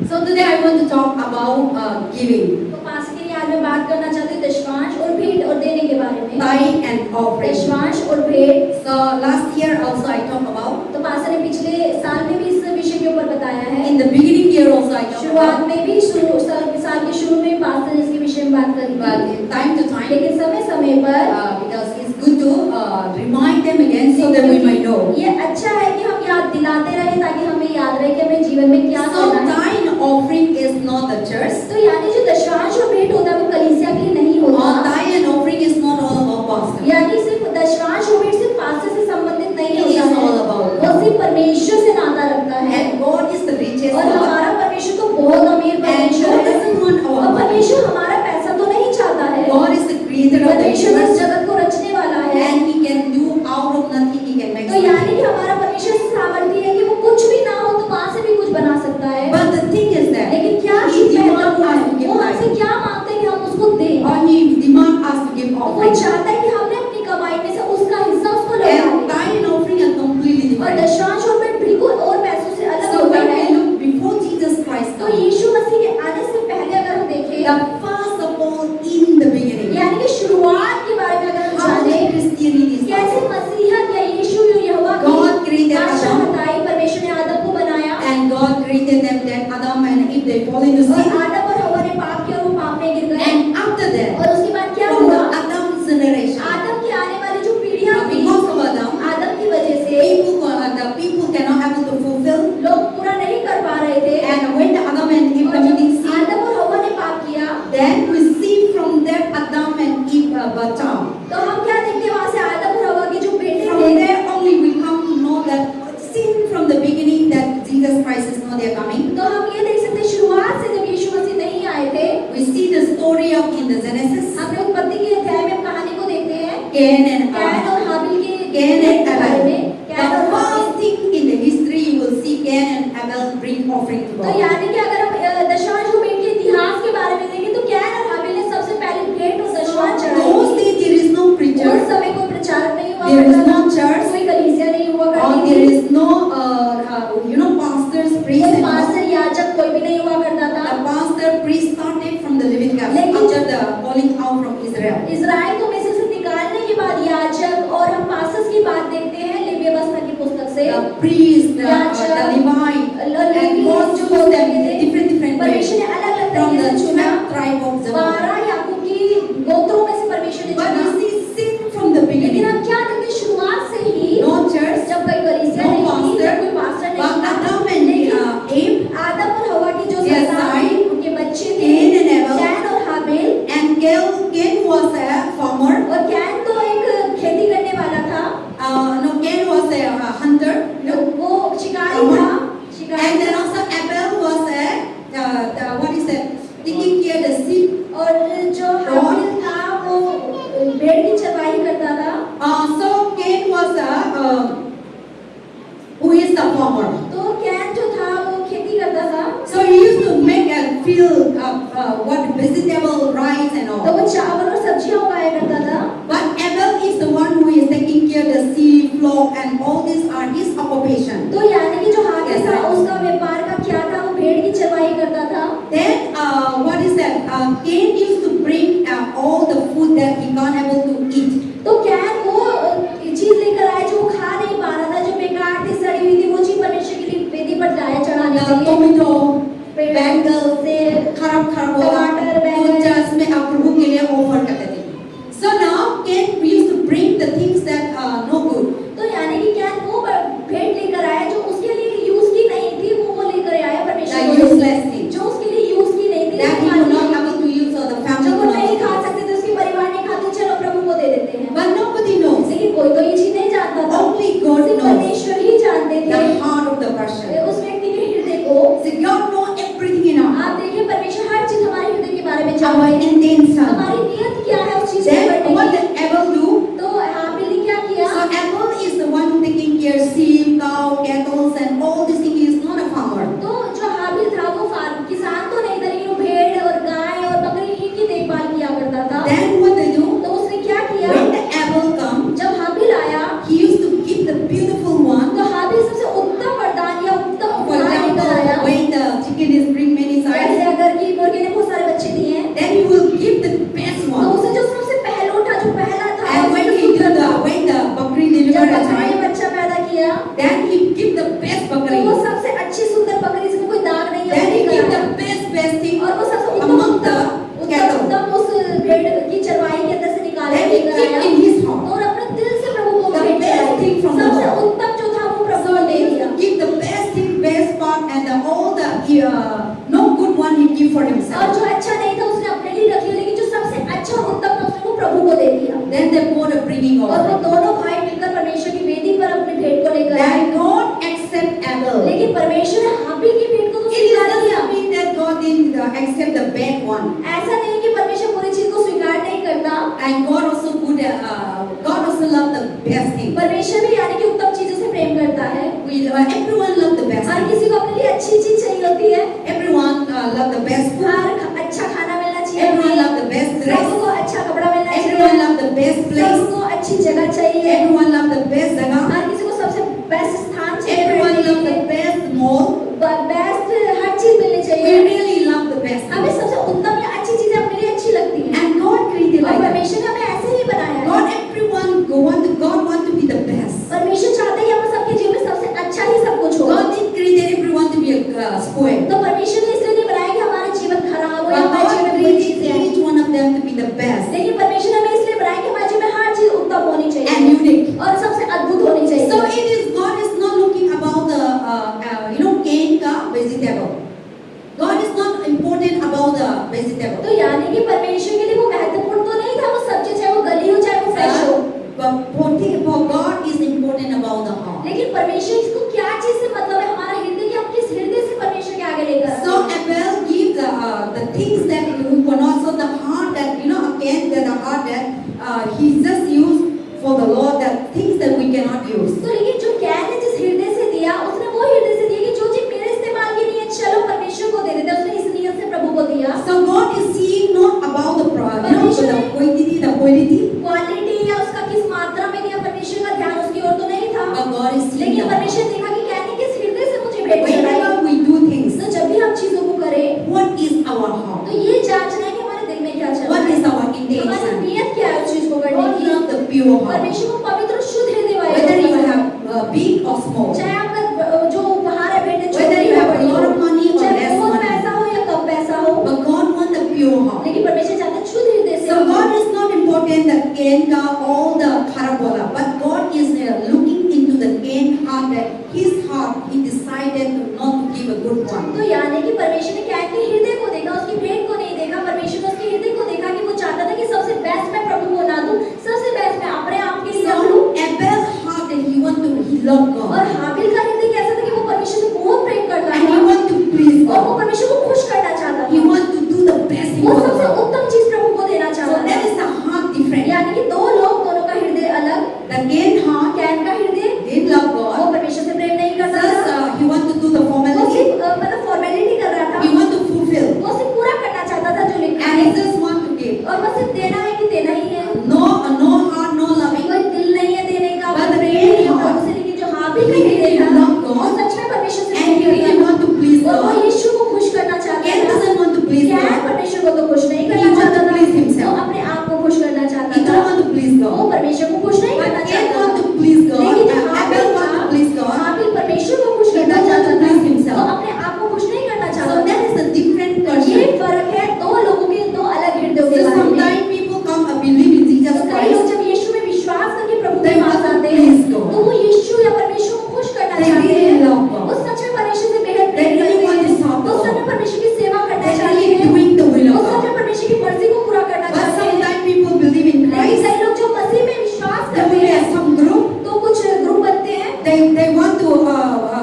So today I want to talk about giving, तो पास के लिए आज मैं बात करना चाहती हूँ दशमांश और भेंट और देने के बारे में। tithe and offering. दशमांश और भेंट। So last year also I talked about. तो पास ने पिछले साल में भी इस विषय के ऊपर बताया है। In the beginning year also I talked शुरुआत about. में भी साल के शुरू में पास ने इसके विषय में बात करी। But time to time, लेकिन समय पर because it's good to remind them again so that we might know. ये अच्छा है कि हम याद दिलाते रहे ताकि हमें याद रहे कि हमें जीवन में क्या So करना है। tithe and offering is not the church. तो यानी जो दशमांश और भेंट होता है वो कलीसिया के लिए नहीं होता। Tithe and offering is not all about pastor. यानी सिर्फ दशमांश और भेंट सिर्फ पास्टर से संबंधित नहीं It होता is all है। about वो सिर्फ परमेश्वर से नाता रखता है। And God is the richest और God. हमारा परमेश्वर तो बहुत अमीर And परमेश्वर God है। doesn't want our और money. परमेश्वर हमारा पैसा तो नहीं चाहता है। God is the creator of the परमेश्वर इस universe. जगत को रचने वाला है। And He can do out of nothing. He can make तो यानी कि हमारा परमेश्वर सामर्थ्य है कि वो कुछ भी ना हो तो वहाँ से भी कुछ बना सकता है। But the thing is that लेकिन क्या He चीज demands महत्वपूर्ण us to है? give वो हमसे tithe. क्या मांगते हैं कि हम उसको दें? Or He demands us to give वो offering. चाहता है कि हमने अपनी कमाई में से उसका हिस्सा उसको लौटा And दें। tithe and offering are completely और different. दशमांश और भेंट बिल्कुल और पैसों से अलग So होता when है। we look before Jesus Christ, तो यीशु मसीह के आने से पहले अगर हम देखें, the first of all in the beginning, यानी कि शुरुआत के बारे में अगर हम how जाने, Christianity is कैसे मसीहत या यीशु या यहोवा God created आशा Adam. बताई, परमेश्वर ने आदम को बनाया And God created them that Adam and Eve they fall into और sin. आदम और हव्वा ने पाप किया और वो पाप में गिर गए। And after that, और उसके बाद क्या from the हुआ? Adam's generation, आदम की आने वाली जो पीढ़ियां थी, because of Adam, आदम की वजह से the people cannot able to fulfill. लोग पूरा नहीं कर पा रहे थे। And when the Adam and Eve और committing जब sin, आदम और हव्वा ने पाप किया, then we see from that Adam and Eve Batam. तो हम क्या देखते हैं वहाँ से आदम और हव्वा के जो बेटे From थे, there only we come to know that sin from the beginning that Jesus Christ is not there coming. तो हम ये देख सकते हैं शुरुआत से जब यीशु मसीह नहीं आए थे, We see the story of in the Genesis, हमने उत्पत्ति के अध्याय में कहानी को देखते हैं Cain and कैन और हाबिल के Cain and बारे Abel. में। कैन The और हाबिल। first thing in the history you will see Cain and Abel bring offering to तो God. यानी कि अगर हम दशमांश और भेंट के इतिहास के बारे में देखें तो कैन और हाबिल ने सबसे पहले भेंट और दशमांश चढ़ाई। Those days there is no उस preacher, समय कोई प्रचारक नहीं हुआ there is करता no था, church, कोई कलीसिया नहीं हुआ or करती there थी, is no pastors, priests, कोई and all. पास्टर याजक कोई भी नहीं हुआ करता The था। pastor priest started from the Leviticus after the calling out from Israel. Israel को मिस्र से निकालने के बाद याजक और हम पास्टर्स की बात देखते हैं लेवी व्यवस्था की पुस्तक से। The priest, the याजक, Levite, and God जो chose them होते थे, different ways परमेश्वर ने अलग-अलग from तरीके the से चुना। 12 tribe of Zebulun. 12 याकूब की गोत्रों में से परमेश्वर ने But चुना। you see sin from the लेकिन beginning. हम क्या देखते हैं शुरुआत से ही No church, जब कोई कलीसिया no नहीं थी, pastor, जब कोई पास्टर नहीं but था, Adam and लेकिन Eve, आदम और हवा की जो Yes, संतान थी, I, उनके बच्चे थे, Cain and Abel, कैन और हाबिल। and Cain was a farmer. और कैन तो एक खेती करने वाला था, No, Cain was a hunter. वो शिकारी farmer. था, शिकारी And then था। also Abel was a what is that? Taking care the sheep. और जो हाबिल था वो भेड़ की चरवाही करता था। So Cain was who is the farmer. तो कैन जो था वो खेती करता था। So he used to make a field of what vegetable, rice and तो all. वो चावल और सब्जियां उगाया करता था। But Abel is the one who is taking care the sheep, flock, and all these are his occupation. तो यानी कि जो हाबिल Yes, था right. उसका व्यापार का क्या था, वो भेड़ की चरवाही करता था। Then what is that? Cain used to bring all the food that he can't able to eat. तो कैन वो चीज लेकर आया जो वो खा नहीं पा रहा था, जो बेकार थी, सड़ी हुई थी, वो चीज परमेश्वर के लिए वेदी पर लाया चढ़ाने के लिए। Tomato, बैंगल से खराब होगा टमाटर, तो बैंगन। चर्च में आप प्रभु के लिए ऑफर करते थे. So now Cain used to bring the things that are no good. तो यानी कि कैन वो भेंट लेकर आया जो उसके लिए यूज की नहीं थी, वो लेकर आया परमेश्वर The के लिए। useless thing. जो उसके लिए यूज की नहीं थी, That he could not able to use or the family जो वो could नहीं not खा use. सकते थे, उसके परिवार नहीं खाते, चलो प्रभु को दे देते हैं। But nobody knows. लेकिन कोई तो ये चीज नहीं जानता था, Only God सिर्फ knows परमेश्वर ही जानते the थे heart of the person. उस व्यक्ति के हृदय को। See, God knows everything in our heart. आप देखिए परमेश्वर हर चीज हमारे हृदय के बारे में Our जानते हैं। intention. हमारी नियत क्या है उस चीज को Then करने what की। did Abel do? तो हाबिल ने क्या किया? So Abel is the one who taking care sheep, cow, cattle, and all these things. He is not a farmer. तो जो हाबिल था वो किसान तो नहीं था, लेकिन वो भेड़ और गाय और बकरी इनकी देखभाल किया करता था। Then what they do? तो उसने क्या किया? When the Abel come, जब हाबिल आया he used to give the beautiful one. तो हाबिल सबसे उत्तम वरदान या उत्तम For उपहार लेकर आया। example, when the chicken is bring no good one he give for और himself. जो अच्छा नहीं था उसने अपने लिए रख लिया, लेकिन जो सबसे अच्छा और उत्तम था उसने वो प्रभु को दे दिया। Then they both are bringing और वो offering. दोनों भाई मिलकर परमेश्वर की वेदी पर अपनी भेंट को लेकर आए। That God accept Abel. लेकिन परमेश्वर ने हाबिल की भेंट को तो It स्वीकार doesn't किया। mean that God didn't accept the bad one. ऐसा नहीं कि परमेश्वर पूरी चीज को स्वीकार नहीं करता। And God also good. God also love the best thing. परमेश्वर भी यानी कि उत्तम चीजों से प्रेम करता है। Everyone love the best her thing. किसी को अपने लिए अच्छी चीज चाहिए होती है। Everyone love the best food. अच्छा खाना मिलना चाहिए। Everyone love the best dress. सबको अच्छा कपड़ा मिलना चाहिए। Everyone love the best place. सबको अच्छी जगह चाहिए। Everyone love the best जगह. हर किसी को सबसे बेस्ट स्थान चाहिए। Everyone love the best mall. Best हर चीज मिलनी We चाहिए। really love the best. हमें सबसे उत्तम या अच्छी चीजें अपने लिए अच्छी लगती हैं। And God created और like that. परमेश्वर ने हमें ऐसे ही बनाया है। God want to be the best. परमेश्वर चाहता है कि हम सबके जीवन में सबसे अच्छा ही सब कुछ हो। God didn't create everyone to be spoiled. तो परमेश्वर ने इसलिए नहीं बनाया कि हमारा जीवन खराब हो या But हमारे जीवन God में बुरी created चीजें आएं। each one of them to be the best लेकिन परमेश्वर ने हमें इसलिए बनाया कि हमारे जीवन में हर चीज उत्तम होनी and चाहिए unique. और सबसे अद्भुत होनी चाहिए। So God is not looking about the cane ka vegetable. God is not important about the vegetable. तो यानी कि परमेश्वर के लिए वो महत्वपूर्ण तो नहीं था वो सब्जी, चाहे वो गली हो चाहे वो फ्रेश हो। But for God is important about the heart. लेकिन परमेश्वर को क्या चीज से मतलब है, हमारा हृदय, कि हम किस हृदय से परमेश्वर के आगे लेकर आते So हैं। Abel give the things that you cannot. So the heart that again the heart that he just used for the Lord, that things that we cannot use. तो लेकिन जो कैन ने जिस हृदय से दिया, उसने वो हृदय से दिया कि जो चीज मेरे इस्तेमाल की नहीं है, चलो परमेश्वर को दे देते हैं। उसने इस नियत से प्रभु को दिया। So God is seeing not about the quantity, quality या उसका किस मात्रा में दिया, परमेश्वर का ध्यान उसकी ओर तो नहीं था। but God is seeing लेकिन the परमेश्वर heart. ने देखा कि कैन ने किस हृदय से मुझे भेंट चढ़ाई। Whenever we do things, तो जब भी हम चीजों को करें, what is our heart? तो ये जांचना है कि हमारे दिल में क्या चल रहा What है, is our हमारी intention? नियत क्या है उस चीज को करने God की। loves the pure heart. परमेश्वर को पवित्र और शुद्ध हृदय वाले Whether you लोग have big or small, चाहे आपका जो उपहार है भेंट whether छोटी you हो have a बड़ी lot हो, of money or चाहे less बहुत money, पैसा हो या कम पैसा हो, but God wants the pure heart. लेकिन परमेश्वर चाहता है शुद्ध हृदय से। So God is not important the cane ka all the parabola, but God is looking into the cane heart, that his heart he decided not to give a good one. तो यानी कि परमेश्वर ने कैन के हृदय को देखा, उसकी भेंट को नहीं देखा। परमेश्वर ने उसके हृदय को देखा कि वो चाहता था कि सबसे बेस्ट मैं प्रभु को ना दूं, सबसे बेस्ट मैं अपने आप के लिए रख लूं। So Abel's heart that he loved God और हाबिल का हृदय कैसा था कि वो परमेश्वर से बहुत प्रेम करता and he था want to please और वो God. परमेश्वर को खुश करना चाहता He था। want to do the best thing वो for सबसे God. उत्तम चीज प्रभु को देना So चाहता that था। is the heart different. यानी कि दो लोग, दोनों का हृदय अलग। The cane heart कैन का हृदय didn't love वो God. परमेश्वर से प्रेम नहीं करता Just था। he want to do the वो formality. सिर्फ मतलब फॉर्मेलिटी कर रहा था। He want to fulfill वो सिर्फ पूरा करना चाहता था जो लिखा and है, he just want to give. और वो सिर्फ देना है कि देना ही है। No heart, no loving. कोई दिल नहीं है देने का, But वो the प्रेम नहीं है heart, प्रभु से। लेकिन जो हाबिल का he हृदय really था, love God. वो सच में परमेश्वर से And he प्रेम really करता want to please था। और वो God. यीशु को खुश करना चाहता Cain था। doesn't want to please can God. परमेश्वर को तो खुश नहीं He करना want चाहता to था, please himself. वो अपने आप को खुश करना चाहता He था। don't want to please वो God. परमेश्वर को खुश नहीं करना But Cain चाहता want था। to please God. लेकिन जो And हाबिल Abel want था, to please God. हाबिल परमेश्वर को खुश He करना don't want चाहता to था, please himself. वो अपने आप को खुश नहीं करना So चाहता था। that is a different ये person. फर्क है दो लोगों के, दो अलग हृदयों के So बारे में। sometimes people come and believe in Jesus तो कई लोग Christ. जब यीशु में विश्वास करके प्रभु के They पास want to आते please हैं, God. तो वो यीशु या परमेश्वर को खुश करना They चाहते really हैं। love God. वो सच में परमेश्वर से बेहद They प्रेम really करते want to हैं। serve वो God. सच में परमेश्वर की सेवा करना They चाहते really हैं। doing the will वो of सच में God. परमेश्वर की मर्जी को पूरा करना But चाहते हैं। sometimes people believe in लेकिन Christ. कई लोग जो मसीह में विश्वास They करते will हैं, have some group. तो कुछ ग्रुप बनते हैं। They want to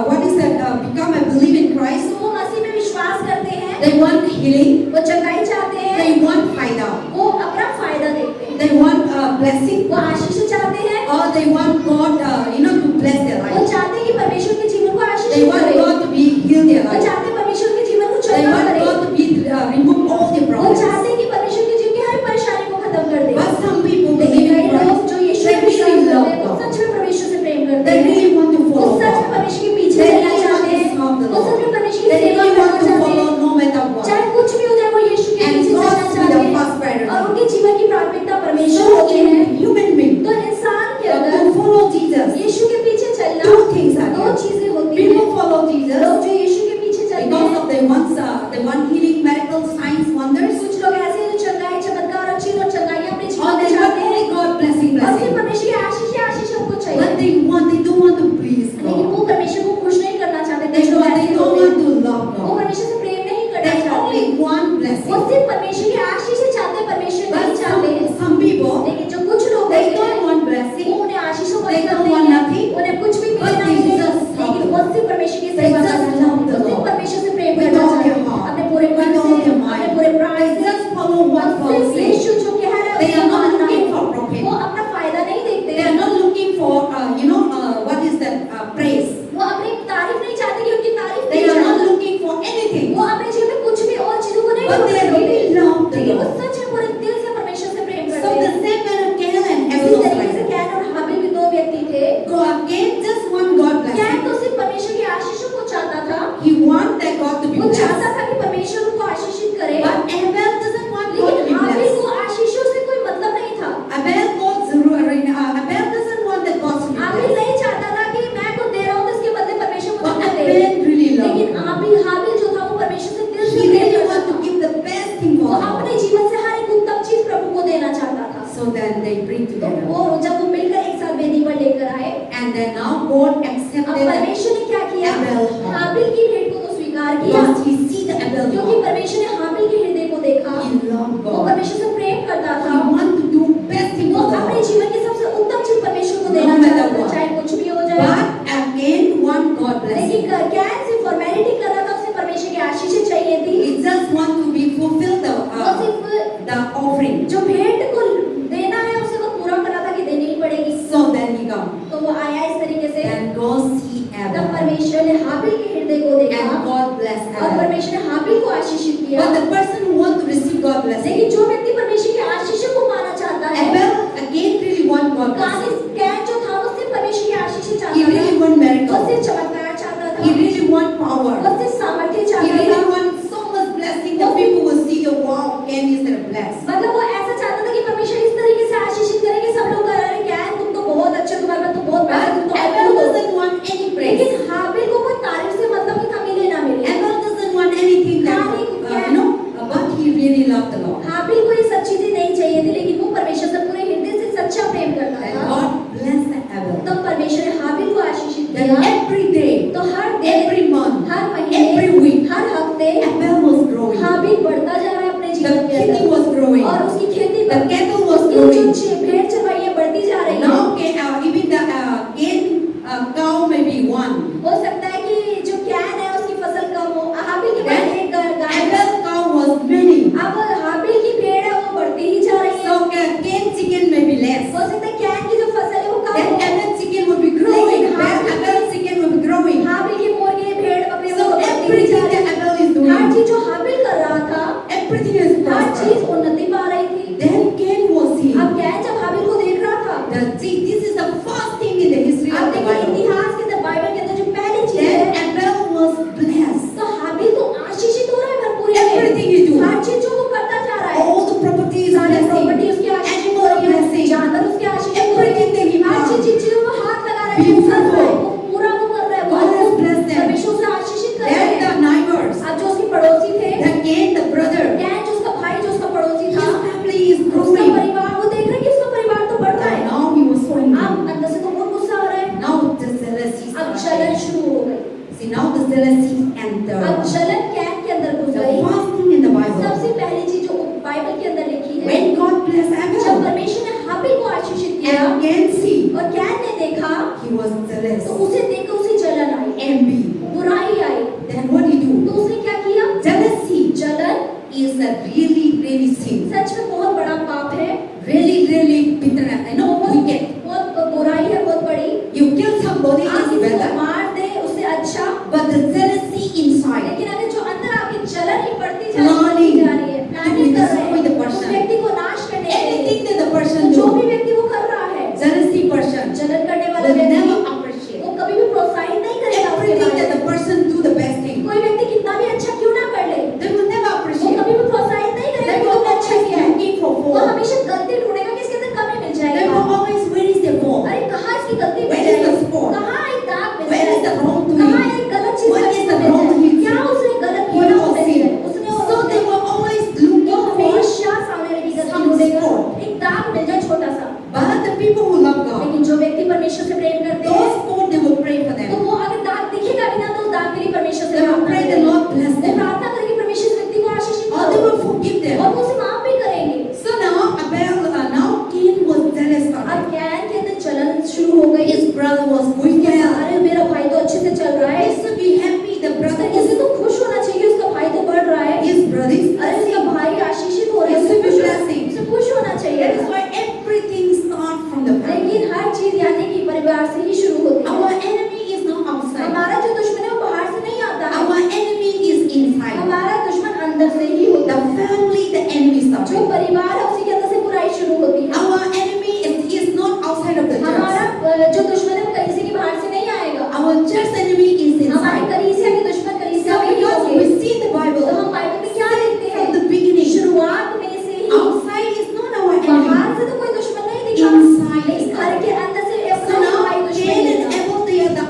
what is that? Become a believe in Christ. तो वो मसीह में विश्वास करते हैं, They want healing. वो चंगाई चाहते हैं, They want फायदा. वो अपना फायदा देखते हैं, They want blessing. वो आशीष चाहते हैं, Or they want God, to bless their वो life. चाहते हैं कि परमेश्वर के जीवन को आशीष They want करे, God to be heal their वो life. चाहते हैं परमेश्वर के जीवन को They चंगा want करे, God to be remove all their वो problems. चाहते हैं कि परमेश्वर के जीवन की हर परेशानी को खत्म कर दे। But some people लेकिन believe कई in लोग Christ. जो यीशु They में विश्वास really करते love हैं, वो God. सच में परमेश्वर से प्रेम करते They हैं, really want to वो follow सच में God. परमेश्वर के पीछे They चलना really want चाहते to हैं, serve the वो सच में Lord. परमेश्वर They की सेवा really करना want to चाहते follow हैं, no matter what. चाहे कुछ भी हो जाए वो यीशु के And पीछे God चलना is चाहते the हैं, first priority. और उनके जीवन की प्राथमिकता परमेश्वर So होती है। in human being, तो इंसान के to अंदर follow Jesus, यीशु के पीछे चलना two things are दो there. चीजें होती हैं। People follow Jesus. want वो blessing. सिर्फ परमेश्वर की आशीष ही चाहते हैं, परमेश्वर नहीं But चाहते हैं। some people, लेकिन जो कुछ लोग they होते हैं, don't want वो blessing. उन्हें आशीषों को They पसंद don't नहीं want है, nothing. उन्हें कुछ भी But मिले ना they मिले, just लेकिन love वो सिर्फ परमेश्वर की They सेवा just करना love चाहते the हैं, सिर्फ Lord. परमेश्वर से प्रेम With करना all चाहते their हैं, heart. अपने पूरे मन With all से, their अपने mind. पूरे प्राण They से। just follow what और God सिर्फ says. यीशु जो कह रहा है They उसको are not मानना looking है। for profit. वो अपना फायदा नहीं देखते They are not looking for, what is that, praise. वो अपनी तारीफ नहीं चाहते कि उनकी तारीफ They की are not जाए। looking for anything. वो अपने जीवन में कुछ भी और चीजों को नहीं But ढूंढ they रहे होते, really love the लेकिन वो Lord. सच में पूरे दिल से परमेश्वर से प्रेम So करते the हैं। same manner Cain and इसी Abel was तरीके से like that. कैन और हाबिल भी दो व्यक्ति थे। Cain just want God can blessing. तो सिर्फ परमेश्वर की आशीषों को चाहता था, He want that God to be वो चाहता blessed. था कि परमेश्वर उनको आशीषित करे, But Abel doesn't want God to be लेकिन हाबिल blessed. को आशीषों से कोई मतलब नहीं था। Abel doesn't want that God to be Habil blessed. नहीं चाहता था कि मैं कुछ दे रहा हूँ तो इसके बदले परमेश्वर But मुझे दे। Abel really loved लेकिन God. हाबिल जो था वो परमेश्वर से दिल से He प्रेम really करता want to था। give the best thing वो for अपने God. जीवन से हर एक उत्तम चीज प्रभु को देना चाहता था। So then they bring तो together. वो जब वो मिलकर एक साथ वेदी पर लेकर आए, And then now God अब accepted परमेश्वर ने क्या किया? Abel. हाबिल की भेंट को तो स्वीकार किया, because he see the Abel क्योंकि heart. परमेश्वर ने हाबिल के हृदय को देखा। He loved वो God. परमेश्वर से प्रेम करता He था, want to do best thing वो for the अपने Lord. जीवन की सबसे उत्तम चीज परमेश्वर को No देना matter चाहता था, what. चाहे कुछ भी हो जाए। But again want God blessing. लेकिन क्या सिर्फ फॉर्मेलिटी कर रहा था, उसे परमेश्वर की आशीषें चाहिए थी। He just want to be fulfill वो सिर्फ the offering. जो भेंट को देना है उसे वो पूरा करना था कि देनी ही पड़ेगी। So then he come. तो वो आया इस तरीके से, And God see तब Abel. परमेश्वर ने हाबिल के हृदय को देखा And God bless और Abel. परमेश्वर ने हाबिल को आशीषित किया। But the person who want to receive God blessing, लेकिन जो व्यक्ति परमेश्वर की आशीषों को पाना चाहता है, Abel again really want God blessing. Can जो था वो सिर्फ परमेश्वर की आशीषें He चाहता था, really want वो miracle. सिर्फ चमत्कार चाहता था, He really want power. वो सिर्फ सामर्थ्य He चाहता really था। want so much blessing that people will see the wow, Cain is blessed. मतलब वो ऐसा चाहता था कि परमेश्वर इस तरीके से आशीषित करे कि सब लोग कह रहे हैं कैन तुम तो बहुत अच्छे, तुम्हारे में तो बहुत बड़ा, तुम तो But Abel doesn't want any praise. लेकिन हाबिल को कोई तारीफ से मतलब नहीं था, मिले ना मिले। Abel doesn't want anything that, but he really loved the Lord. हाबिल को ये सब चीजें नहीं चाहिए थी, लेकिन वो परमेश्वर से पूरे हृदय से सच्चा प्रेम करता And था। God blessed Abel. तब परमेश्वर ने हाबिल को आशीषित Then किया। every day, तो हर दिन, every month, हर महीने, every week, हर हफ्ते Abel was growing. हाबिल बढ़ता जा रहा है अपने The जीवन के kidney अंदर, was growing. और उसकी खेती The cattle was उसकी growing. जो भेड़ चरवाइयां बढ़ती जा रही है। Now, even the Cain cow may be one. हो सकता है कि जो कैन है उसकी फसल कम हो, हाबिल के पास Then एक गाय है। Abel cow was many. अब हाबिल की भेड़ है वो बढ़ती ही जा रही है। So Cain chicken may be less. हो सकता है कैन की जो फसल है वो कम Then हो, Abel chicken will be growing. लेकिन Then Abel chicken will be growing. हाबिल की मुर्गी भेड़ बकरी So वो बढ़ती ही everything जा रही that है। Abel is हर doing, चीज जो हाबिल कर रहा था, everything is हर prosper. चीज उन्नति पा रही थी। Then Cain was seeing. अब कैन जब हाबिल को देख रहा था, See, this is the first thing in the history अब of the देखिए Bible. इतिहास के अंदर बाइबल के अंदर जो पहली चीज Then है, Abel was blessed. तो हाबिल तो आशीषित हो रहा है भरपूरी में। Everything he do. हर चीज जो वो करता जा रहा है, All the properties, सारे प्रॉपर्टी blessing. उसकी आशीषित हो Animal रही है, blessing. जानवर उसकी आशीषित हो रही Everything that he है, हर found. चीज जिन चीजों में हाथ लगा रहा है, Beautiful. वो कर रहा है, वो पूरा वो कर रहा है, God has blessed them. परमेश्वर उसे आशीषित कर रहे Then हैं। the neighbors. अब जो उसके पड़ोसी थे, Then Cain, the brother. Can जो उसका भाई जो उसका पड़ोसी His था, family is उसका growing. परिवार, वो देख रहे हैं कि उसका परिवार तो बढ़ रहा है। And now he was so angry. अब अंदर से तो बहुत गुस्सा आ रहा है। Now the jealousy अब जलन started. शुरू हो गई। See, now the jealousy अब entered. जलन कैन के अंदर घुस The गई। first thing in the Bible, सबसे पहली चीज जो बाइबल के अंदर लिखी है, when God blessed जब Abel, परमेश्वर ने हाबिल को आशीषित किया and Cain see, और कैन ने देखा, he was jealous, तो उसे देखकर उसे जलन आई, envy. बुराई आई। Then what he do? तो उसने क्या किया? Jealousy जलन is a really sin. सच में बहुत बड़ा पाप है, Really bitter. Wicked. बहुत बुराई है, बहुत बड़ी। You kill somebody आप is किसी को better, मार दे उससे अच्छा, but the jealousy inside, लेकिन अगर जो अंदर आपकी जलन ही बढ़ती जा Planning. रही है, प्लानिंग कर रहे Destroy the हैं person. उस व्यक्ति को नाश करने के लिए, anything that the person तो जो do, भी व्यक्ति वो कर रहा है, jealousy person जलन करने वाला will व्यक्ति never appreciate. वो कभी भी प्रोत्साहित नहीं करेगा उसके Everything बारे that में। the person do the best thing, कोई व्यक्ति कितना भी अच्छा क्यों ना कर ले, they will never वो appreciate. कभी भी प्रोत्साहित नहीं They करेगा कि will तुमने अच्छा always किया है। looking for वो fault. हमेशा गलती ढूंढेगा कि इसके अंदर कमी मिल They जाएगी। will always, where is the fault? अरे कहाँ इसकी गलती मिल Where is the जाएगी, spot? कहाँ एक दाग मिल Where is the जाएगी, wrong कहाँ doing? एक गलत चीज What करने is को the मिल wrong जाएगी, he क्या did? उसने गलत What किया was उसने sin? उसने और So उसने they अंदर से ही होता The है। family, the enemy जो started. परिवार है उसी के अंदर से बुराई शुरू होती है। Our enemy is not outside of the हमारा church. जो दुश्मन है वो कहीं से की बाहर से नहीं आएगा। Our church enemy is हमारे inside. कलीसिया के दुश्मन कलीसिया So में ही because होंगे। we see the तो Bible हम बाइबल में क्या देखते हैं? from the beginning, शुरुआत में से ही outside is not our बाहर enemy. से तो कोई दुश्मन नहीं दिखा, Inside लेकिन is घर के अंदर से So अपना now भाई दुश्मन Cain है। and Abel, they are the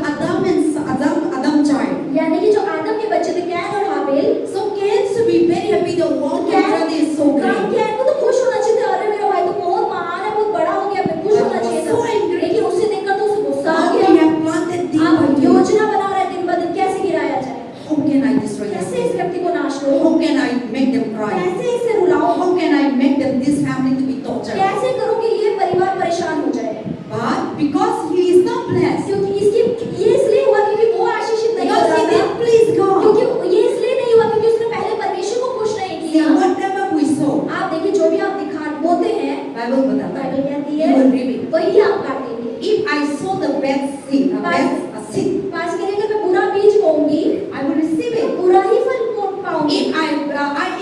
Adam child. यानी कि जो आदम के बच्चे थे कैन और हाबिल, So Cain should be very happy that wow, my brother is so great. Can को तो खुश होना चाहिए था, अरे मेरा भाई तो बहुत महान है, बहुत बड़ा हो गया, मैं खुश होना चाहिए So था। angry. लेकिन उसे देखकर तो उसे गुस्सा आ How we गया। have planted day आप by day. योजना बना रहे हैं दिन ब दिन कैसे गिराया जाए, How can I destroy कैसे them? इस व्यक्ति को नाश करूं, How can I make them cry? कैसे इसे रुलाऊं, How can I make them this family to be tortured? कैसे करूं कि ये परिवार परेशान हो जाए। But because he is not blessed, क्योंकि इसकी ये इसलिए हुआ क्योंकि वो आशीषित नहीं because हो he रहा था, didn't please God. क्योंकि ये इसलिए नहीं हुआ क्योंकि उसने पहले परमेश्वर को खुश नहीं See, किया। whatever we sow, आप देखिए जो भी आप बोते हैं, Bible बताता है, बाइबल कहती you है will reap it. वही आप काटेंगे। If I sow the bad seed, a seed, पास के लिए अगर मैं बुरा बीज बोऊंगी, I will receive तो it. बुरा ही फल पाऊंगी।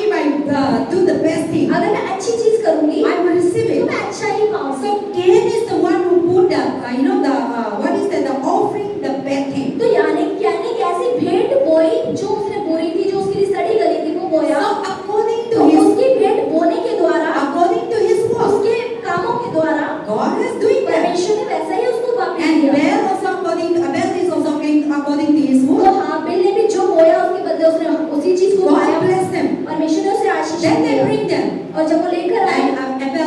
If I do the best thing, अगर मैं अच्छी चीज करूंगी, I will receive तो it. मैं अच्छा ही पाऊंगी। So Cain is the one who put the, what is that, the offering, the bad thing. तो यानी कैसी भेंट बोई जो उसने बोई थी, जो उसके लिए सड़ी गली थी, वो बोया। So according तो to his, उसकी भेंट बोने के द्वारा, according to his work, उसके कामों के द्वारा God is doing that. परमेश्वर ने वैसा ही उसको वापस And दिया। Abel also Abel is also according to his तो work. हाबिल ने भी जो बोया उसके बदले उसने उसी चीज को God पाया। bless them. परमेश्वर ने उसे आशीष Then they दिया। bring them. और जब वो लेकर आए, And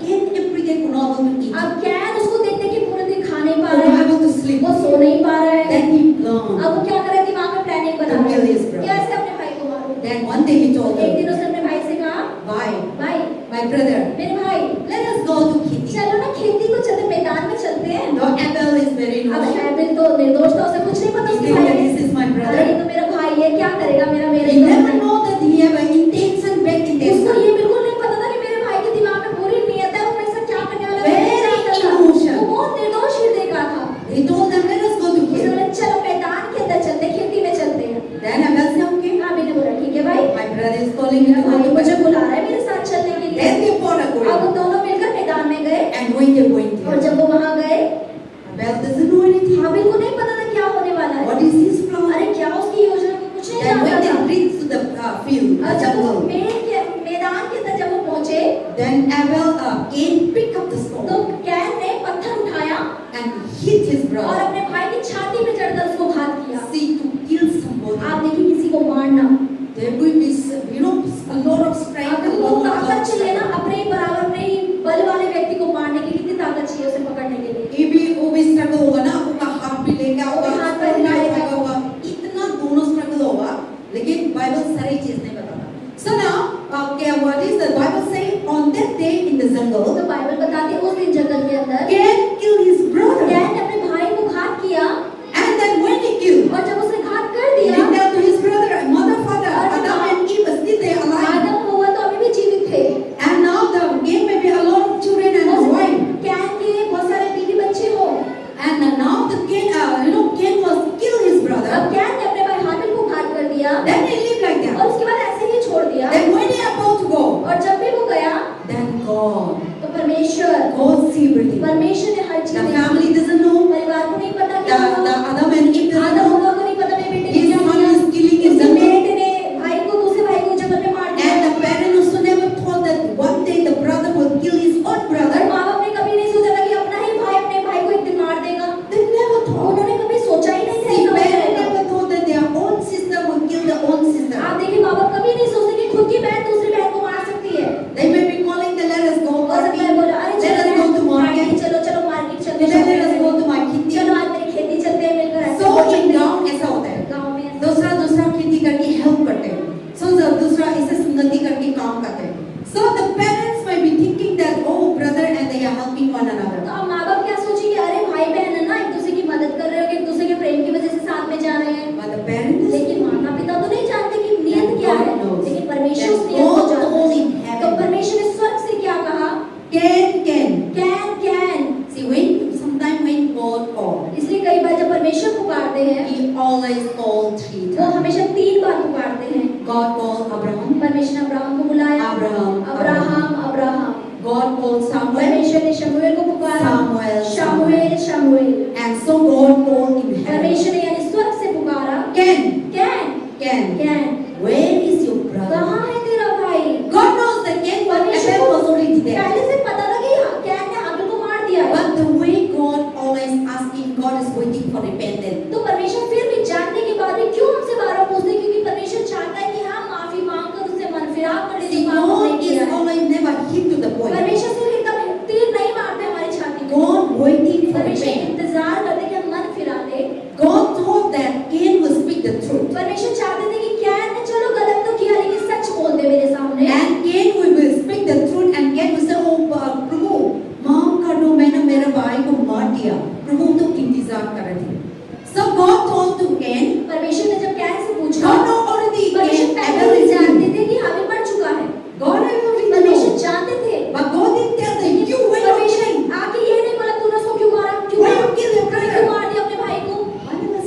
Cain every day could not able to eat. अब कैन उसको देखते कि पूरे दिन खा नहीं पा Could रहा not है, able to sleep. वो सो नहीं पा रहा है। Then he planned. अब वो क्या करे, दिमाग में प्लानिंग बना To kill his brother. कैसे अपने भाई को मारूं। Then one day he told एक them, दिन उसने अपने भाई से कहा, "Bye, भाई my brother. मेरे भाई, Let us go to Kitty." चलो ना खेती को चलते, मैदान में चलते हैं। Now Abel is very अब naughty. हाबिल तो निर्दोष था, उसे कुछ नहीं पता He उसके thinks भाई that ने। this is my अरे brother. ये तो मेरा भाई है, क्या करेगा मेरा मेरे He को never नहीं। know that he have an intention, bad उसको intention. ये बिल्कुल नहीं पता था कि मेरे भाई के दिमाग में पूरी नियत है, वो मेरे साथ क्या करने वाला है, Very वो नहीं जानता था। emotional. वो बहुत निर्दोष हृदय का था। He told them, "Let us go to उसने Kitty." बोला चलो मैदान के अंदर चलते हैं, खेती में चलते हैं। Then Abel said, "Okay, हाबिल ने बोला ठीक है भाई, my brother is calling me to go भाई to मुझे Kitty." बुला रहा है मेरे साथ चलने के लिए। Then they fought अब according. वो दोनों मिलकर मैदान में गए, And when they went और there, जब वो वहां गए, Abel doesn't know anything. हाबिल को नहीं पता था क्या होने वाला है। What is his plan? अरे क्या उसकी योजना को कुछ नहीं Then when जानता they था। reached to the field, और जब वो jungle, मैदान के अंदर जब वो पहुंचे, then Cain picked up the तो stone कैन ने पत्थर उठाया and hit his और brother. अपने भाई की छाती पे चढ़कर उसको घात किया। See, to kill somebody, आप देखिए किसी को मारना, there will be, a lot of strength, a आपको lot ताकत of चाहिए ना, अपने ही बराबर अपने ही बल वाले व्यक्ति को मारने की कितनी ताकत चाहिए उसे पकड़ने के लिए। वो भी struggle होगा ना, आपका हाथ भी लेके होगा, हाथ पैर हिलाएगा। इतना दोनों struggle होगा, लेकिन बाइबल सारी चीज नहीं बताता. So now, what is the Bible saying? On that day in the jungle, तो बाइबल बताती है उस दिन जंगल के अंदर Cain killed his brother. Can ने अपने भाई को घात किया, And then when he killed, और जब उसने घात कर he दिया, tell to his brother, mother, father, Adam and Eve, still they alive. आदम हुआ तो अभी भी जीवित थे। And now the Cain may be a lot of children and a wife. Can के बहुत सारे बीवी बच्चे हो। And now the Cain, Cain was killed his brother. अब कैन ने अपने भाई हाबिल को घात कर दिया, Then he lived like that. और उसके बाद ऐसे ही छोड़ दिया। Then when he about to go, और जब भी वो गया, then God see everything. परमेश्वर ने हर The चीज देखी। family doesn't know. परिवार को नहीं पता The क्या हुआ। Adam and Eve doesn't Adam know. होगा को नहीं पता मेरे बेटे ने His क्या son किया। is killing his उसके brother. बेटे ने भाई को दूसरे भाई को जंगल में मार दिया। And the parent also never thought that one day the brother will kill his own और brother. माँ बाप ने कभी नहीं सोचा था कि अपना ही भाई अपने भाई को एक दिन मार देगा। They never thought. उन्होंने कभी सोचा ही नहीं था See, ऐसा हो parents जाएगा। never thought that their own sister will kill their own sister. आप देखिए माँ बाप कभी नहीं सोचते कि खुद की बहन दूसरी बहन को मार सकती है। They may be calling the let us go हो सकता है party. बोला अरे Let us go to market. चलो चलो मार्केट चलते Let us हैं। go to my kitty. चलो आज मेरी खेती चलते हैं मिलकर ऐसे So हो in सकते हैं। गांव ऐसा होता है. गाँव में ऐसे। दूसरा खेती करके हेल्प करते हैं. So दूसरा इसे संगति करके काम करते हैं. So the parents might be thinking that oh brother and they are helping one another. तो अब माँ बाप क्या सोचेंगे, अरे भाई बहन है ना, एक दूसरे की मदद कर रहे हो, एक दूसरे के प्रेम की वजह से साथ में जा रहे हैं। But the parents, लेकिन माता पिता तो नहीं जानते कि नियत क्या है, लेकिन परमेश्वर उस that नियत को God जानता told in है। heaven. तो परमेश्वर ने स्वर्ग से क्या कहा, can. Can. See sometimes when God called, इसलिए कई बार जब परमेश्वर पुकारते हैं, He always called 3 वो times. हमेशा 3 बार पुकारते हैं। God called Abraham. परमेश्वर ने अब्राहम को बुलाया, Abraham, Abraham Abraham. God called Samuel, परमेश्वर ने शमूएल को पुकारा, Samuel, शमूएल शमूएल। and so God called in heaven. परमेश्वर ने यानी स्वर्ग से पुकारा, Ken, can can, where is your brother? कहाँ है तेरा भाई? God knows that Ken was परमेश्वर Abel को was already there. पहले से पता था कि कैन ने हाबिल को मार दिया है। But the way God always asking, God is waiting for repentance. तो परमेश्वर फिर भी जानने के बाद भी क्यों हमसे बार-बार पूछते हैं? क्योंकि परमेश्वर चाहता है कि हम माफी मांगकर उससे मन फिराव कर ले, See, जो पाप हमने God किया is है। always never hit to the point. परमेश्वर सिर्फ एकदम तीर नहीं मारते हमारी छाती पे। God waiting for परमेश्वर repentance. इंतजार करते हैं कि हम मन फिरा ले। God thought that Cain will speak the truth. परमेश्वर चाहते थे कि कैन ने चलो गलत तो किया लेकिन सच बोल दे मेरे सामने। And Cain will speak the truth and Cain will say, oh प्रभु, माफ कर दो, मैंने मेरे भाई को मार दिया। प्रभु तो इंतजार कर रहे थे। So God told to Cain, परमेश्वर ने जब कैन से पूछा, God know already परमेश्वर Cain पहले Abel ही is जानते dead. थे कि हाबिल मर चुका है। God already परमेश्वर know. जानते थे। But God didn't tell them, you wait on परमेश्वर Cain. आके ये नहीं बोला तूने उसको क्यों मारा? क्यों Why मारा? you kill your brother? क्यों मार दिया अपने भाई को?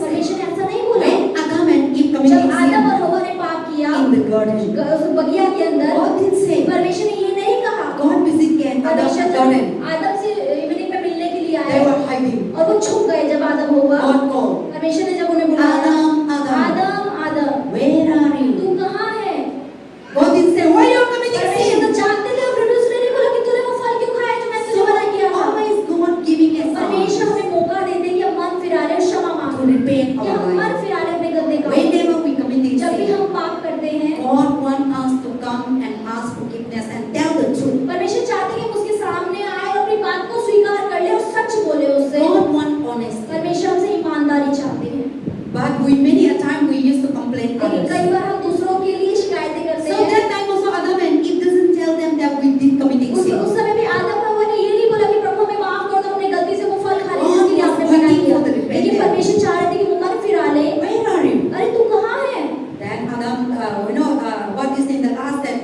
परमेश्वर ने ऐसा नहीं बोला। When Adam and Eve committed जब आदम sin और हवा ने पाप किया in the garden, उस बगिया के अंदर, God didn't say, परमेश्वर ने ये नहीं कहा। God visit Cain, Adam परमेश्वर and जब garden. आदम से इवनिंग में मिलने के लिए They आए were hiding. और वो छुप गए जब आदम होगा। God called, परमेश्वर ने जब उन्हें बुलाया, Adam, Adam, Adam Adam where are you? तू कहाँ है? God didn't say, why you are committing परमेश्वर तो sin? जानते थे, फिर उसने नहीं बोला कि तूने वो फल क्यों खाया जो मैं तुझे मना किया था। Always God giving us परमेश्वर chance हमें मौका देते हैं कि हम मन फिरा ले और क्षमा to मांगे, repent कि our हम मन life. फिरा ले अपने गंदे काम। Whenever we committing जब भी sin, हम पाप करते हैं, God wants us to come and ask forgiveness and tell the truth. परमेश्वर चाहते हैं कि हम उसके सामने आए और अपनी बात को स्वीकार कर ले और सच बोले उससे। God wants honesty. परमेश्वर हमसे ईमानदारी चाहते हैं। But we many a time we used to complain लेकिन others. कई बार हम दूसरों के लिए शिकायतें करते So हैं। that time also Adam and Eve doesn't tell them that we did committing उस sin. समय भी आदम और हव्वा ने ये नहीं बोला कि प्रभु हमें माफ कर दो, हमने गलती से वो फल खा लिया God इसलिए was आपने मना waiting किया। for the repentance. लेकिन परमेश्वर चाह रहे थे कि वो मन फिरा ले। Where are you? अरे तू कहाँ है? Then Adam, what is in the last that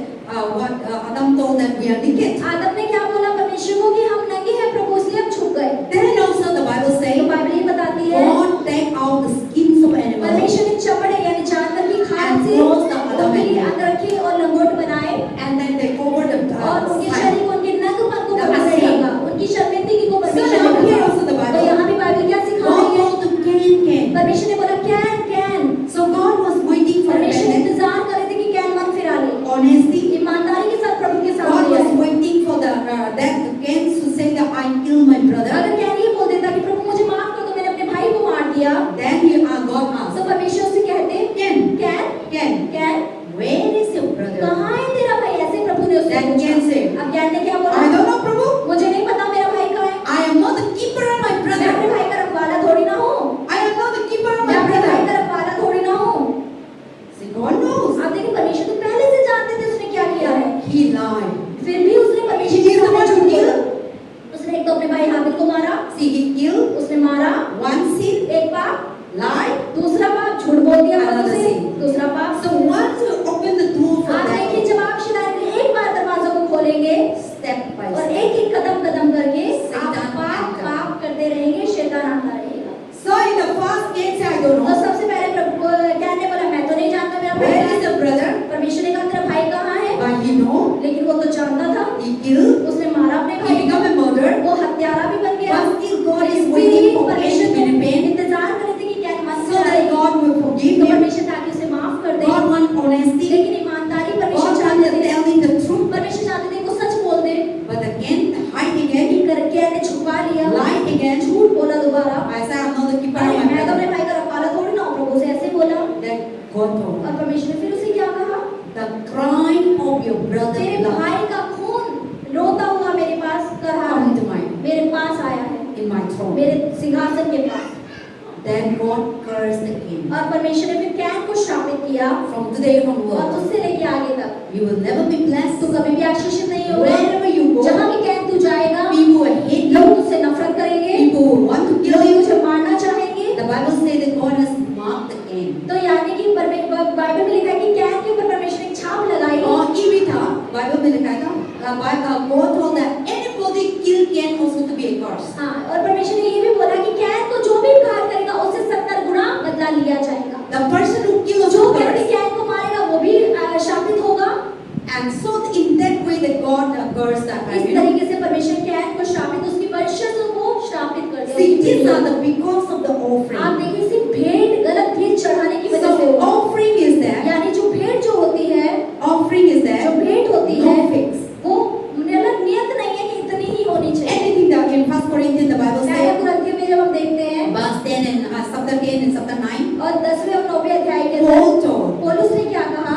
what Adam told that we are naked. आदम ने क्या बोला परमेश्वर को कि हम नंगे हैं प्रभु, इसलिए हम छुप गए। Then also the Bible तो says बाइबल ये बताती है God take out the skins of animals परमेश्वर ने चमड़े यानी जानवर की खाल And से clothes the other उनके लिए way. अंग रखे और लंगोट बनाए and then they cover the और उनके side. शरीर को उनके नंगपन को The परमेश्वर sin. ढका, उनकी शर्मिंदगी को So परमेश्वर now ने here ढका। also the तो Bible. यहाँ भी बाइबल क्या सिखा God रही है? told to Cain. परमेश्वर ने बोला can can. So God was waiting for परमेश्वर repentance, इंतजार कर रहे थे कि कैन मन फिरा ले, honesty. ईमानदारी के साथ प्रभु के God सामने was आए। waiting for the that Cain to say that I killed my brother. अगर कैन ये बोल देता कि प्रभु मुझे माफ कर दो, मैंने अपने भाई को मार दिया, Then God asked, तो परमेश्वर से कहते Cain, can can where is your brother? कहाँ है तेरा भाई? ऐसे प्रभु ने उससे Then पूछा। Cain said, अब कैन ने क्या I बोला? don't know, Prabhu. मुझे नहीं पता मेरा भाई कहाँ है। I am not the keeper of my मैं अपने brother. भाई का रखवाला थोड़ी ना हूँ। I am not the keeper of मैं my अपने भाई brother. का रखवाला थोड़ी ना हूँ। See, God knows. आप देखिए परमेश्वर तो पहले से जानते थे उसने क्या किया है, He lied. फिर भी उसने परमेश्वर He के is the सामने one झूठ who बोला। killed. उसने एक तो अपने भाई हाबिल को मारा, See, he killed उसने मारा one sin, एक पाप, lied. दूसरा पाप झूठ बोल दिया प्रभु Another से, sin. दूसरा पाप। So once you open the door for आप that, देखिए जब आप शिदाई में एक बार दरवाजा को खोलेंगे step by और step. एक एक कदम कदम करके आप शैतान पाप आता है। पाप करते रहेंगे, शैतान आता रहेगा। So in the first case, I don't तो know. सबसे पहले प्रभु कैन ने बोला मैं तो नहीं जानता मेरा भाई Where कहाँ is है। the brother? परमेश्वर ने कहा तेरा भाई कहाँ है, But he know. लेकिन वो तो जानता था, He killed. उसने मारा अपने He भाई को, become a murderer. वो हत्यारा भी बन गया। But still God is फिर waiting भी for Cain परमेश्वर to be repentant इंतजार कर रहे थे कि कैन मत so that God will forgive तो him. परमेश्वर ताकि उसे माफ कर दे। God want honesty. लेकिन ईमानदारी परमेश्वर God चाहते want थे, telling the truth. परमेश्वर चाहते थे वो सच बोल दे। But again, hide again, लेकिन करके ने छुपा लिया, lie again. झूठ बोला दोबारा। I say I'm not the keeper of अरे my मैं तो अपने brother. भाई का रखवाला थोड़ी ना हूँ, प्रभु से ऐसे बोला। Then God told और परमेश्वर ने फिर उसे क्या कहा? the crime of your brother's तेरे blood भाई का खून रोता हुआ मेरे पास कर रहा come है, to mine मेरे पास आया है, in my throne. मेरे सिंहासन के पास। Then God cursed the king. और परमेश्वर ने फिर कैन को शापित किया From today और onward, उससे लेके आगे तक you will never be blessed. तू कभी भी आशीषित नहीं होगा। Wherever you go, जहाँ भी कैन तू जाएगा, people will hate you. लोग तुझसे नफरत करेंगे, People will want to kill लोग you. तुझे मारना चाहेंगे। The Bible says that God has marked the king. तो यानी कि बाइबल में लिखा है कि कैन के ऊपर परमेश्वर ने एक छाप लगाई। और ये भी था बाइबल में लिखा था God told that anybody kill can also to be a curse. हाँ, और परमेश्वर ने ये भी बोला कि कैन को जो भी घात करेगा उससे 70 गुना बदला लिया जाएगा। The person who kills जो a व्यक्ति curse, कैन को मारेगा वो भी शापित होगा। And so in that way that God cursed that इस man. तरीके से परमेश्वर कैन को श्रापित, उसकी वंशजों को श्रापित कर दिया। See, these are the because of the offering. आप देखिए सिर्फ भेंट, गलत भेंट चढ़ाने की वजह से So हुआ। offering is that. यानी जो भेंट जो होती है, Offering is जो that. भेंट होती No है, fix. वो मतलब नियत नहीं है कि इतनी ही होनी चाहिए। Anything that in 1 Corinthians the Bible पहले says, कुरिन्थियों में जब हम देखते हैं verse 10 and chapter 10 and chapter 9, और 10वें और 9वें अध्याय के Paul अंदर told, पौलुस ने क्या कहा,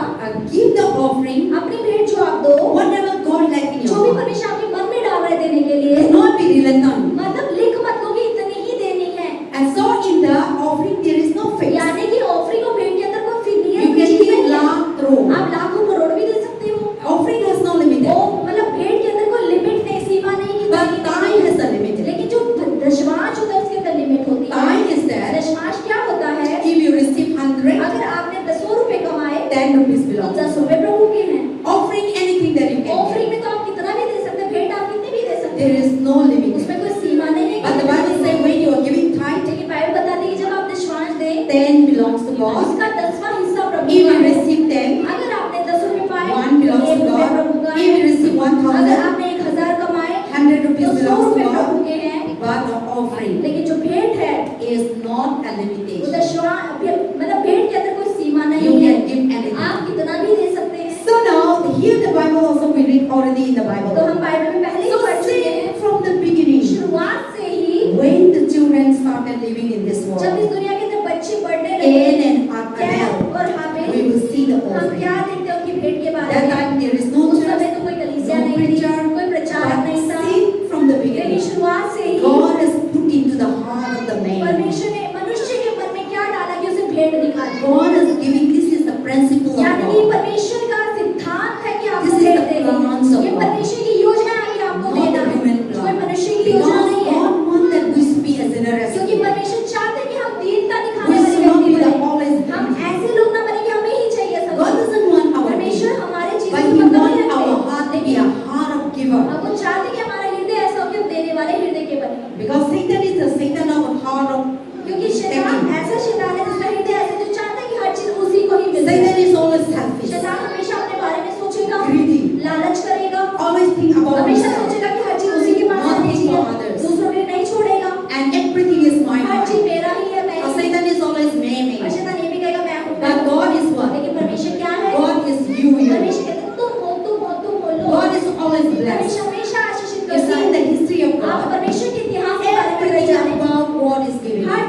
give the offering, अपनी भेंट जो आप दो, whatever God like in जो your भी heart. परमेश्वर आपके मन में डाल रहे देने के लिए, Do not be reluctant. मतलब लिख मत लो कि इतनी ही देनी है। And so in the offering there is no fix. यानी कि ऑफरिंग और भेंट के अंदर कोई फिर You can give lakh crore. आप लाखों करोड़ भी दे सकते हो। Offering has no limit. वो मतलब भेंट के अंदर कोई लिमिट नहीं, सीमा नहीं कि But time has a limit. लेकिन जो दशमांश होता है उसके अंदर लिमिट होती है। Time is that दशमांश क्या होता है? if you receive 100, अगर आपने 10 रुपए कमाए 10 rupees तो belongs. 10 रुपए प्रभु के हैं। Offering anything that you can. Offering में तो आप कितना भी दे सकते हैं, भेंट आप कितनी भी दे सकते There हैं, is no limit. उसमें कोई सीमा नहीं है। But the Bible says when you are giving tithe, लेकिन बाइबल बताती है कि जब आप दशमांश दें 10 belongs to God. उसका 10वां हिस्सा प्रभु If का you है। receive 10, अगर आपने 10 रुपए पाए 1 belongs तो 1 to रुपए God. प्रभु का If you है। receive अगर 1,000, आपने 1000 कमाए 100 तो rupees 100 belongs रुपए to प्रभु God. के हैं। But the offering लेकिन जो भेंट है is not a वो limitation. मतलब भेंट के अंदर कोई सीमा You नहीं है, can give anything. आप कितना भी दे सकते हैं। So now here the Bible also we read already in the तो Bible. हम बाइबल में पहले ही So पढ़ चुके see हैं, from the beginning शुरुआत से ही when the children started living in this जब world, इस दुनिया के अंदर बच्चे बढ़ने Cain लगे, and कैन Abel, और we Habil, will see the हम offering. क्या देखते हैं उनकी भेंट के बारे That में। time there is no उस church, समय तो कोई कलीसिया no नहीं थी, preacher, कोई प्रचारक but नहीं था, see from the लेकिन beginning, शुरुआत से ही God has put into the heart of the man. परमेश्वर ने मनुष्य के मन में क्या डाला कि उसे भेंट निकाली। God is giving, this is the principle of यानी कि God. परमेश्वर का सिद्धांत है कि आपको This is भेंट the देनी plans है। of ये God. परमेश्वर की योजना है कि आपको Not देना the है, human plan. कोई मनुष्य की योजना Because नहीं है। God wants that we be a generous क्योंकि people. परमेश्वर चाहते हैं कि हम दीनता We दिखाने वाले should not व्यक्ति be the बने। always हम greedy. ऐसे लोग ना बने कि हमें ही चाहिए सब God cheese. doesn't want our परमेश्वर gifts, हमारे but चीजों He को पकड़ wants नहीं our रखते, heart to be लेकिन a heart of giver. अब वो चाहते हैं कि हमारा हृदय ऐसा हो कि हम देने वाले हृदय के बने। Because Satan is the Satan of a heart of क्योंकि शैतान ऐसा शैतान है जिसका हृदय ऐसा जो चाहता है कि हर चीज उसी को ही मिले। Satan is always selfish, शैतान हमेशा अपने बारे में सोचेगा, greedy, लालच करेगा, always think about हमेशा himself, सोचेगा कि हर चीज उसी के पास not होनी think for चाहिए, others. दूसरों के लिए नहीं छोड़ेगा, and everything is my her heart. चीज मेरा ही है, मैं Or he. Satan is always me, और me. शैतान ये भी कहेगा मैं हूँ, But God is what? लेकिन परमेश्वर क्या है? God is you, you. परमेश्वर कहते हैं तुम हो, तुम हो, तुम हो लो। God is always blessed. परमेश्वर हमेशा आशीषित You करता see in the है। history of आप God, परमेश्वर के इतिहास के बारे में everything जाने, about God is given. हर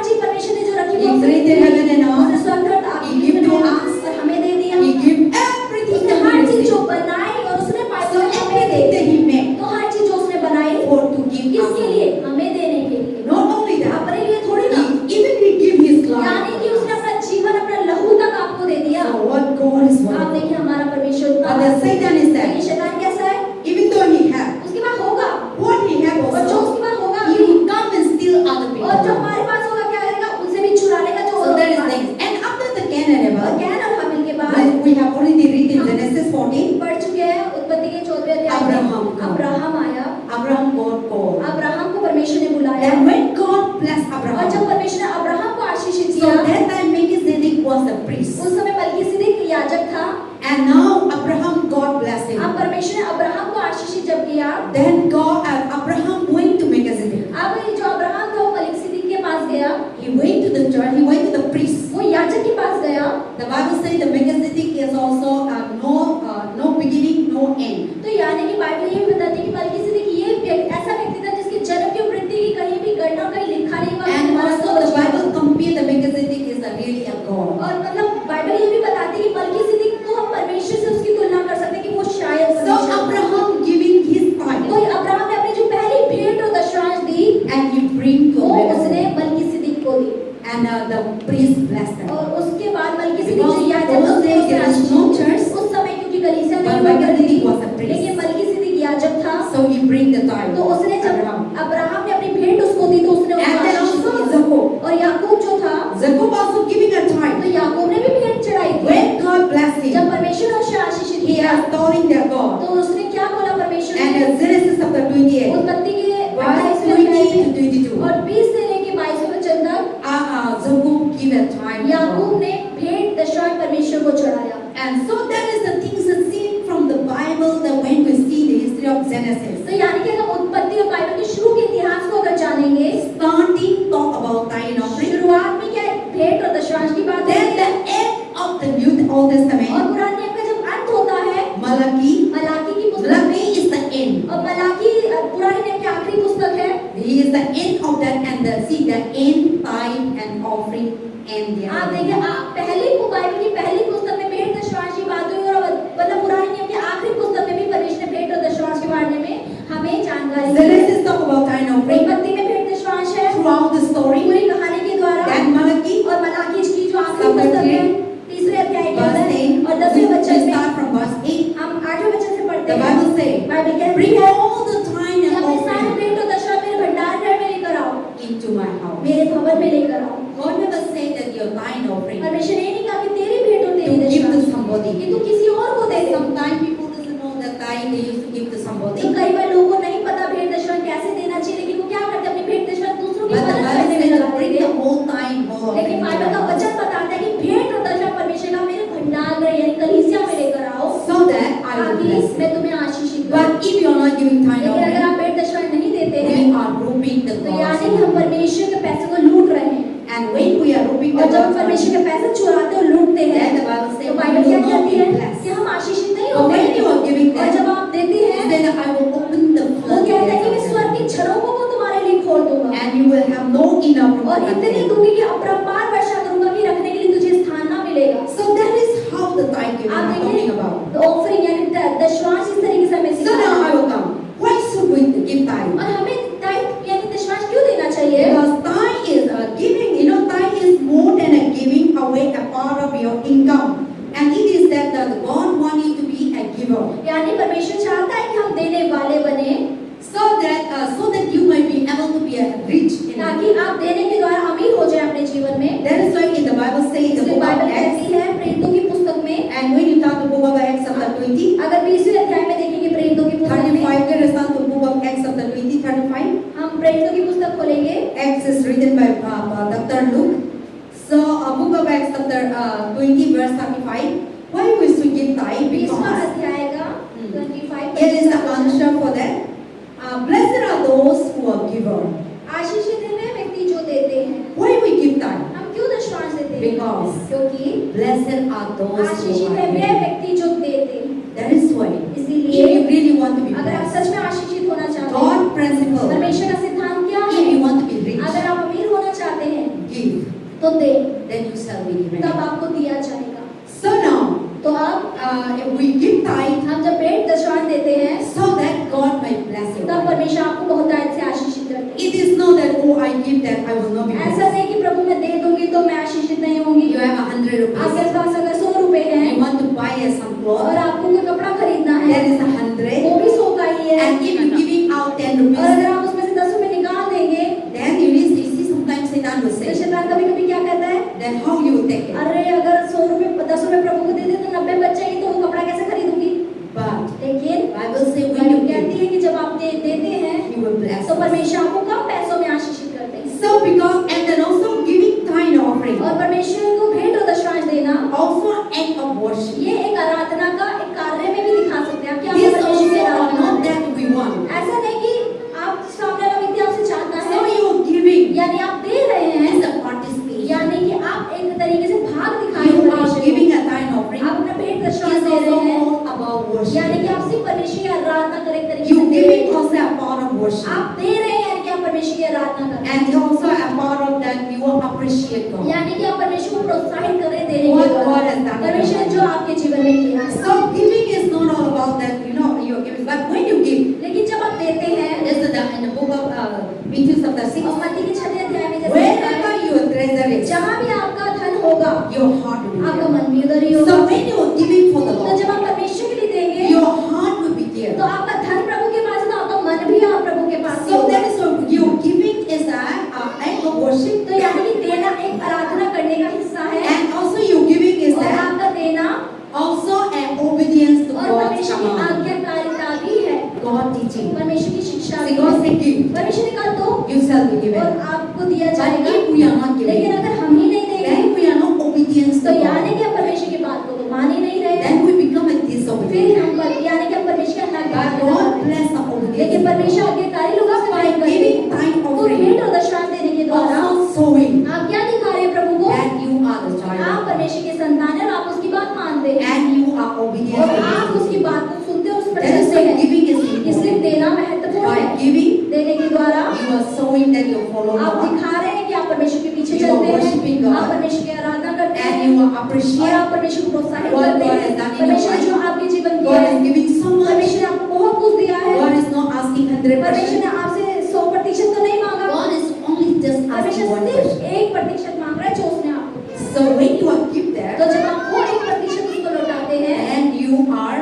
चीज परमेश्वर ने जो रखी He वो created heaven and earth. उसने स्वर्ग और He आकाश gave to बनाया us. और हमें दे दिया। He gave everything उसने that हर He चीज made. जो बनाई और उसने पाई So वो हमें दे everything the. that He made तो हर चीज जो उसने बनाई for to give us. किसके लिए? हमें देने के लिए। Not only that, अपने लिए थोड़ी ना, even He give His यानी कि life. उसने अपना जीवन, अपना लहू तक आपको दे दिया। So what God is आप wonderful. देखिए हमारा परमेश्वर But the Satan is ये that शैतान कैसा है? even though he have उसके पास होगा, what he have और जो also, उसके पास होगा he will come and steal other और जो people. हमारे पास होगा क्या करेगा? उनसे भी चुरा लेगा जो So और that is होगा। things. And after the Cain and और Abel, कैन और हाबिल के बाद when we have already read in Genesis 14, पढ़ चुके हैं उत्पत्ति के 14वें अध्याय में अब्राहम का। अब्राहम आया, Abraham God called. अब्राहम को परमेश्वर ने बुलाया Then when God blessed और Abraham, जब परमेश्वर ने अब्राहम को आशीषित so किया, that time Melchizedek was a priest. उस समय मलकीसिदक याजक था। And now Abraham God blessed him. अब परमेश्वर ने अब्राहम को आशीषित जब किया, Then God Abraham went to Melchizedek. अब ये जो अब्राहम था वो मलकीसिदक के पास गया, He went to the church. He went to the priest. वो याजक के पास गया। The Bible says the Melchizedek is also no beginning, no end. तो यानी कि बाइबल ये भी बताती है कि मलकीसिदक ये ऐसा व्यक्ति था जिसके जन्म की वृद्धि की कहीं भी गणना कहीं लिखा नहीं हुआ। And also the Bible compare the Melchizedek is a really a God. और मतलब बाइबल ये भी बताती है कि मलकीसिदक को हम परमेश्वर से उसकी तुलना कर सकते हैं कि वो शायद So Abraham giving his tithe तो अब्राहम ने अपनी जो पहली भेंट और दशमांश दी and he bring to वो उसने Melchizedek. मलकीसिदक को दी And the priest blessed them. और उसके बाद मलकीसिदक Because जो याजक those days there was no church, उस समय क्योंकि कलीसिया but नहीं हुआ करती थी, Melchizedek was a priest. लेकिन मलकीसिदक याजक था। So he bring the tithe. तो उसने जब Abraham. अब्राहम ने अपनी भेंट उसको दी तो उसने उसको And then आशीष also दिया। Jacob. और याकूब जो था Jacob also giving a तो tithe. याकूब ने भी भेंट चढ़ाई थी। When God blessed जब him, परमेश्वर ने उसे आशीषित he किया has telling their God. तो उसने क्या बोला परमेश्वर And ने? Genesis chapter 28, उत्पत्ति के verse 28वें अध्याय 20 में to 22. और 20 से लेके 22 वचन तक Jacob give a tithe. to God. याकूब ने भेंट दशमांश परमेश्वर को चढ़ाया। And so that is the things that seen from Bible, that when we see the history of Genesis, तो यानी कि अगर उत्पत्ति और बाइबल के शुरू के इतिहास को अगर जानेंगे, starting talk about tithe and offering, शुरुआत में क्या है? भेंट और दशमांश की बात है। then the end of the New Old और Testament, पुराने नियम का जब अंत होता है, Malachi, मलाकी की पुस्तक Malachi is the end. और मलाकी पुराने नियम की आखिरी पुस्तक है। He is the end of that, and see the end, tithe and offering and the आप देखिए, पहली बाइबल की पहली पुस्तक में भेंट दशमांश की बात हुई और मतलब पुराने नियम की आखिरी पुस्तक में भी परमेश्वर ने भेंट और दशमांश के बारे में हमें जानकारी दी। Genesis talk about tithe and offering उत्पत्ति में भेंट दशमांश है throughout the story. पूरी कहानी के द्वारा, Then Malachi, और मलाकी की जो आखिरी Chapter पुस्तक है 3, तीसरे अध्याय के verse अंदर 8, और we 10वें वचन में start from verse 8. हम 8वें वचन से पढ़ते The हैं। Bible says, बाइबल कहती bring है all the tithe कि and अपने सारे offering भेंट और दशमांश मेरे भंडार घर में लेकर आओ, into my house. मेरे भवन में लेकर आओ। God never said that your tithe and offering परमेश्वर ने नहीं कहा कि तेरी भेंट और to तेरी give to दशमांश somebody. कि तू किसी और को दे दे। Sometimes people doesn't know that tithe they used to give to तो somebody. कई बार लोगों को नहीं पता भेंट दशमांश कैसे देना चाहिए, लेकिन वो क्या करते हैं, अपनी भेंट दशमांश दूसरों की But the मदद Bible करने में says लगा to bring देंगे। the whole tithe, whole offering लेकिन to बाइबल का my house. वचन बताता है कि भेंट और दशमांश परमेश्वर का मेरे भंडार में यानी कलीसिया में लेकर आओ, So that I will ताकि bless मैं you. तुम्हें आशीषित करूं। But if you are not giving tithe and लेकिन अगर offering, आप भेंट दशमांश नहीं देते हैं, we are robbing the तो यानी कि हम God's money. परमेश्वर के पैसे को लूट रहे हैं। And when we are robbing the और जब हम God's परमेश्वर money, के पैसे चुराते और लूटते हैं, then the Bible says तो we बाइबल क्या will not कहती be है blessed. कि हम आशीषित नहीं But होते when हैं। you are giving और them, जब आप देते हैं, then I will open the वो कहता है कि मैं स्वर्ग floodgates की झरोखों को तुम्हारे लिए खोल दूंगा and you will have no enough room और to इतनी contain. दूंगी कि अपरंपार वर्षा करूंगा कि रखने के लिए तुझे स्थान ना मिलेगा। So that is how the tithe giving आप I'm देखिए, talking about. तो ऑफरिंग यानी दशमांश इस तरीके से हमें So सिखाया now है। I will come. Why should we give tithe? और हमें टाइप यानी दशमांश क्यों देना चाहिए? Because tithe is a giving. You know, tithe is more than a giving away a part of your income, and it is that God wants you to be a giver, यानी परमेश्वर चाहता है कि हम देने वाले बने, so that you might be able to be a rich. ताकि आप देने के द्वारा अमीर हो जाए अपने जीवन में। That is why in the Bible says in the इसलिए book बाइबल of Acts, कहती है प्रेरितों की पुस्तक में, and when you start the book of Acts chapter 20, अगर 20वें अध्याय में देखेंगे प्रेरितों की पुस्तक में, 35, there is not the book of Acts chapter 20, 35. हम प्रेरितों की पुस्तक खोलेंगे। Acts is written by Dr. Luke. So, book of Acts chapter 20 verse 35. Why we should give tithe? 20वां Because अध्याय का 25 here is the answer for that. Blessed are those who are giver. आशीषित है वे व्यक्ति जो देते हैं। Why we give tithe? हम क्यों दशमांश देते हैं? Because क्योंकि blessed are those आशीषित who है are वे giver. व्यक्ति जो देते हैं। That is why, if इसीलिए you really want to be अगर आप blessed, सच में आशीषित होना चाहते हैं, God principle, परमेश्वर का सिद्धांत क्या if you है? want to be rich, अगर आप अमीर होना चाहते हैं give, तो दे, then you shall be given. तब आपको दिया जाएगा। So now, तो अब if we give tithe, हम जब भेंट दशमांश देते हैं, so that God might bless you. तब परमेश्वर आपको बहुतायत से आशीषित करते हैं। It is not that, oh, I give that, I will not be ऐसा blessed. नहीं कि प्रभु मैं दे दूंगी तो मैं आशीषित नहीं होंगी। You have 100 आपके rupees. पास अगर 100 रुपए You हैं want to buy some और clothes. आपको कोई कपड़ा खरीदना है, That is 100. वो भी 100 का ही है। And if you giving out 10 और rupees, अगर आप उसमें से 10 रुपए निकाल देंगे, then you see sometimes Satan will तो say, शैतान कभी-कभी क्या कहता है? then how you will take it? अरे अगर 100 रुपए 10 रुपए प्रभु को दे दे तो 90 बचेंगे तो वो कपड़ा कैसे खरीदूंगी? But लेकिन Bible say when Bible you कहती give, है कि जब आप देते हैं He will bless तो us. परमेश्वर आपको कम पैसों में आशीषित करते हैं। So because, and then also giving tithe offering, और परमेश्वर को भेंट और दशमांश देना also act of worship. ये एक आराधना का एक कार्य में भी दिखा सकते हैं कि आप This परमेश्वर की also are आराधना not करते हैं। that we want. ऐसा नहीं कि आप सामने वाला व्यक्ति आपसे चाहता So है, you are giving यानी आप दे रहे हैं, is a participation. यानी कि आप एक तरीके से भाग दिखा रहे You हैं are परमेश्वर giving को। a tithe offering. आप अपना भेंट It दशमांश is दे also रहे हैं, all about worship. यानी कि आप सिर्फ परमेश्वर की आराधना करें एक तरीके You से दे रहे giving हैं। also a part of worship. आप दे रहे हैं यानी कि आप परमेश्वर की आराधना कर रहे हैं, And also a part of that you will appreciate God. यानी कि आप परमेश्वर को प्रोत्साहित कर रहे हैं देने What के God द्वारा। has done. परमेश्वर जो आपके जीवन में किया है। So giving is not all about that, you know, you are giving. But when you give, लेकिन जब आप देते हैं, just in the book of Matthew chapter 6, और मत्ती के 6वें अध्याय में जैसे लिखा है, wherever your treasure is, जहाँ भी आपका धन होगा, your heart will be आपका there. मन भी उधर ही होगा। So when you are giving for the तो Lord, जब आप परमेश्वर के लिए देंगे, your heart will be there. तो आपका धन प्रभु के पास है, तो आपका मन भी आप प्रभु के पास ही So होगा। that is what your giving is an act of worship, तो यानी कि देना एक आराधना करने का हिस्सा है, and also your giving is और that आपका देना also an obedience to और God's परमेश्वर की command, आज्ञाकारिता भी है, God teaching. परमेश्वर की शिक्षा See, भी God है। say give, परमेश्वर ने कहा दो you shall be given. और आपको दिया But जाएगा। if we are not लेकिन giving, अगर हम ही नहीं देंगे, then we are not obedient तो to यानी God. कि हम परमेश्वर की बात को तो मान ही नहीं रहे, Then we become a फिर disobedient. हम यानी कि हम परमेश्वर are obedient और to आप His उसकी teaching. बात को सुनते हो, उस पर That is चलते why हैं। giving is इसलिए important. देना महत्वपूर्ण By है। giving, देने के द्वारा you are showing that you follow आप God दिखा रहे हैं कि आप परमेश्वर के पीछे You are चलते worshiping हैं, God. आप परमेश्वर की आराधना करते and हैं you are और appreciate आप परमेश्वर को प्रोत्साहित what करते God has हैं। done in your परमेश्वर ने life. जो आपके जीवन किया God है, is giving so much. परमेश्वर ने आपको बहुत कुछ दिया है। God is not asking परमेश्वर 100%. ने आपसे 100% तो नहीं मांगा, God is only just asking परमेश्वर 1%. सिर्फ 1% मांग रहा है जो उसने आपको दिया। So when you are give तो that, जब आप वो 1% उसको लौटाते हैं, and you are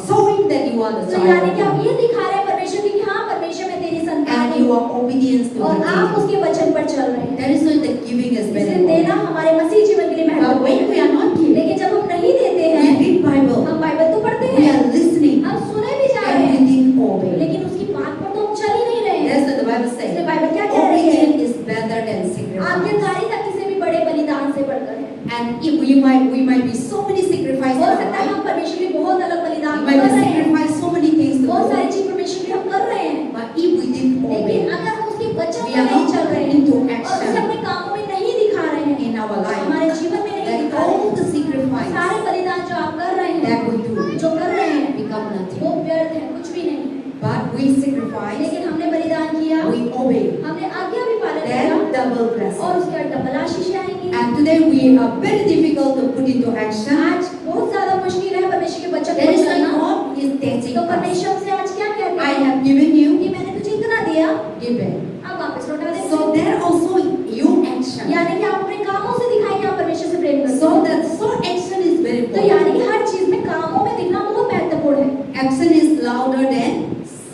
showing that you are the तो यानी कि child आप of God, ये दिखा रहे हैं परमेश्वर की कि हाँ परमेश्वर मैं तेरी संतान and you हूँ are obedient to और the आप teaching. उसके वचन पर चल रहे हैं। That is why the giving is very इसलिए देना important. हमारे मसीह जीवन के लिए But महत्वपूर्ण when we है। are not giving, लेकिन जब हम नहीं देते we हैं, read Bible, हम बाइबल तो पढ़ते we हैं, are listening, हम सुने भी जा रहे हैं, everything obey. लेकिन उसकी बात पर तो हम चल ही नहीं रहे हैं। That's what the Bible says. इसलिए बाइबल क्या कह रही है? Obedience is better than sacrifice. आज्ञाकारिता किसी भी बड़े बलिदान से बढ़कर है। And if we might be so many sacrifices हो in our सकता है life. हम परमेश्वर के बहुत अलग बलिदान We कर might be रहे हैं, sacrifice so many things to बहुत do. सारी चीज परमेश्वर के लिए हम कर रहे हैं, But if we didn't लेकिन obey अगर हम उसके वचन We पर are नहीं not चल रहे हैं into और action. उसे अपने कामों में नहीं दिखा रहे हैं, in our life, हमारे जीवन में नहीं then दिखा रहे all हैं, the sacrifice सारे बलिदान जो आप कर रहे that हैं, we do जो कर रहे हैं, become वो nothing. व्यर्थ है, कुछ भी नहीं है। But we sacrifice, लेकिन हमने बलिदान किया, we obey, हमने आज्ञा भी पालन किया then double और blessing. उसके बाद डबल आशीष आएंगी। And today we are very difficult to put into action. आज बहुत ज्यादा मुश्किल है परमेश्वर के वचन That को is why चलना। God is teaching तो us. परमेश्वर से आज क्या कहते I हैं have given you, कि मैंने तुझे इतना दिया, give back. अब वापस लौटा दे। So there also your action. यानी कि आप अपने कामों से दिखाएं कि आप परमेश्वर से प्रेम करते So हो। that action is very तो यानी important. कि हर चीज में कामों में दिखना बहुत महत्वपूर्ण है। Action is louder than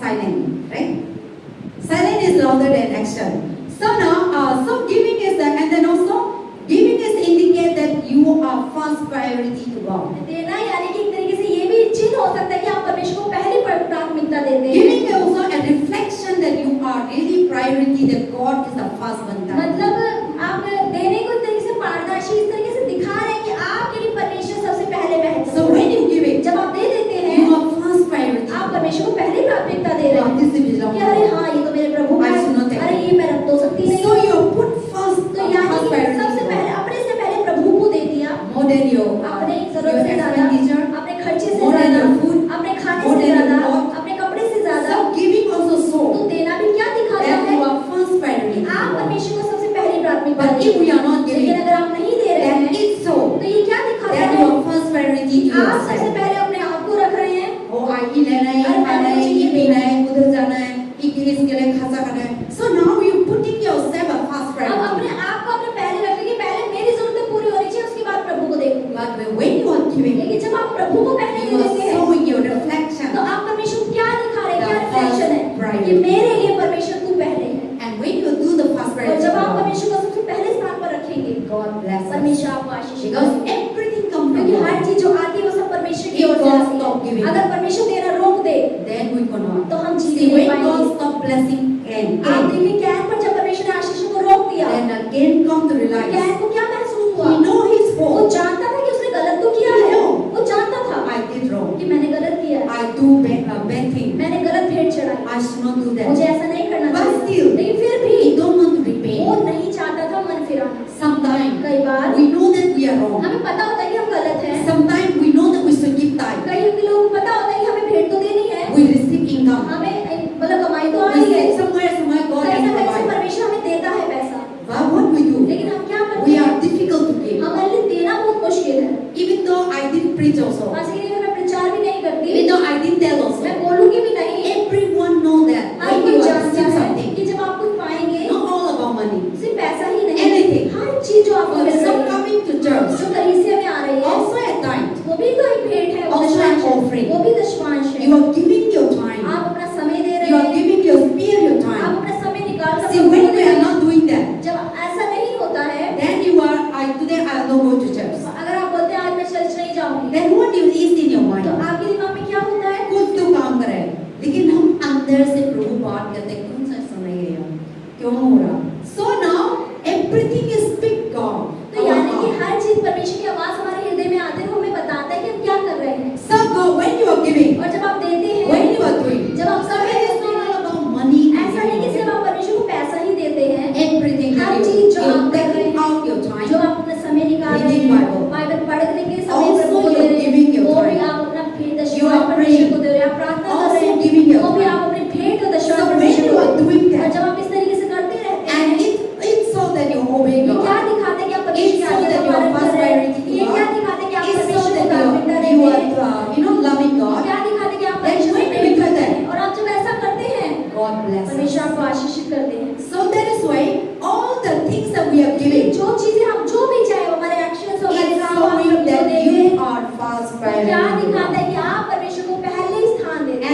silent, right? Silent is louder than action. So now, so giving is the, and then also giving is indicate that you are first priority to God. देना यानी कि एक तरीके से ये भी चिन्ह हो सकता है कि आप परमेश्वर को पहली प्राथमिकता देते हैं। Giving is also a reflection that you are really priority, that God is the first one. मतलब आप देने को एक तरीके से पारदर्शी इस तरीके से दिखा रहे हैं कि आपके लिए परमेश्वर सबसे पहले So महत्वपूर्ण when है। you give it, जब आप दे देते हैं, you are first priority. आप परमेश्वर को पहली प्राथमिकता दे रहे God, हैं this is belong कि to अरे God. हाँ ये तो मेरे प्रभु का I should not है, take अरे it. ये मैं रख तो सकती नहीं। So you put first, तो यानी first कि priority सबसे to पहले God. अपने से पहले प्रभु को दे दिया, More than your अपने your जरूरत से ज्यादा, expenditure, अपने खर्चे से more than ज्यादा, your food, अपने खाने more से than your ज्यादा, clothes. अपने कपड़े से ज्यादा। So giving also तो show देना भी क्या दिखाता that है? you are first priority to आप God. परमेश्वर को सबसे पहली प्राथमिकता But देते if we हैं। are not लेकिन giving, अगर आप नहीं दे रहे then हैं, it show तो ये क्या दिखाता that है? you are first priority to आप सबसे yourself. पहले अपने आप को रख रहे हैं। Oh, I ये लेना है, ये खाना है, ये पीना है, उधर जाना है, इसके लिए खर्चा करना है. So now you putting yourself a first अब priority. अपने आप को अपने पहले रखने के पहले मेरी जरूरतें पूरी होनी चाहिए, उसके बाद प्रभु को देखूंगा। But when you are giving, लेकिन जब आप प्रभु को पहले you दे are देते हैं, showing your reflection. तो आप परमेश्वर को क्या दिखा रहे हैं, क्या The रिफ्लेक्शन है first priority. कि मेरे लिए परमेश्वर तू पहले है। And when you do the first और priority, जब आप to God, परमेश्वर को सबसे पहले स्थान पर रखेंगे, God bless us. परमेश्वर आपको आशीष Because देगा। everything comes from क्योंकि हर God. चीज जो आती है वो सब परमेश्वर की If ओर से God आती stop है। giving, अगर परमेश्वर देना रोक दे, then we cannot. तो हम जी See, नहीं when पाएंगे। God stop blessing and आप देखिए कैन पर जब परमेश्वर ने आशीषों को रोक दिया, then again come to realize can को क्या महसूस हुआ? he know his वो fault. जानता था कि उसने गलत तो किया है, वो जानता था I did wrong. कि मैंने गलत किया है, I do bad thing. मैंने गलत भेंट चढ़ाई, I should not do मुझे that. ऐसा नहीं करना But चाहिए। still, लेकिन फिर He भी don't want to repay. वो नहीं चाहता था मन फिराना। Sometimes कई बार we know that we are wrong. हमें पता होता है कि हम गलत हैं, Sometimes we know that we should give tithe. कई लोगों को पता होता है कि हमें भेंट तो देनी है, We receive income. हमें मतलब कमाई तो आ We रही है, see somewhere God कहीं has ना कहीं से provided. परमेश्वर हमें देता है पैसा, But what we do? लेकिन हम क्या करते We हैं? are difficult to give. हमारे लिए देना बहुत मुश्किल है। Even though I didn't preach also. आज के लिए मैं प्रचार भी नहीं करती, Even though I didn't tell also. मैं बोलूंगी भी नहीं। Everyone know that her when कोई you are जानता receiving है something, कि जब आप कुछ पाएंगे, not all about money. सिर्फ पैसा ही नहीं, Anything. हर चीज जो आपको मिल So रही है, coming to church, जो कलीसिया में आ रही है, also at time, वो भी तो एक भेंट है, वो Also दशमांश an है, offering. वो भी दशमांश है। you are giving your time. आप अपना समय दे रहे You are हैं, giving your spare your आप time. अपना समय निकाल कर See, when we are not doing that, जब ऐसा नहीं होता है, then you are, today I will not go to church. अगर आप बोलते हैं आज मैं चर्च नहीं जाऊंगी, Then what is in your mind? तो आपके दिमाग में क्या होता है? कुछ तो काम करे, लेकिन हम अंदर से प्रभु बात करते हैं, कौन सा समय है यार? क्यों हो रहा? So now everything is big God. तो यानी कि हर चीज परमेश्वर की आवाज हमारे हृदय में आते हुए हमें बताता है कि हम क्या कर रहे हैं। So God, when you are giving, और जब आप देते हैं, when you are doing, जब आप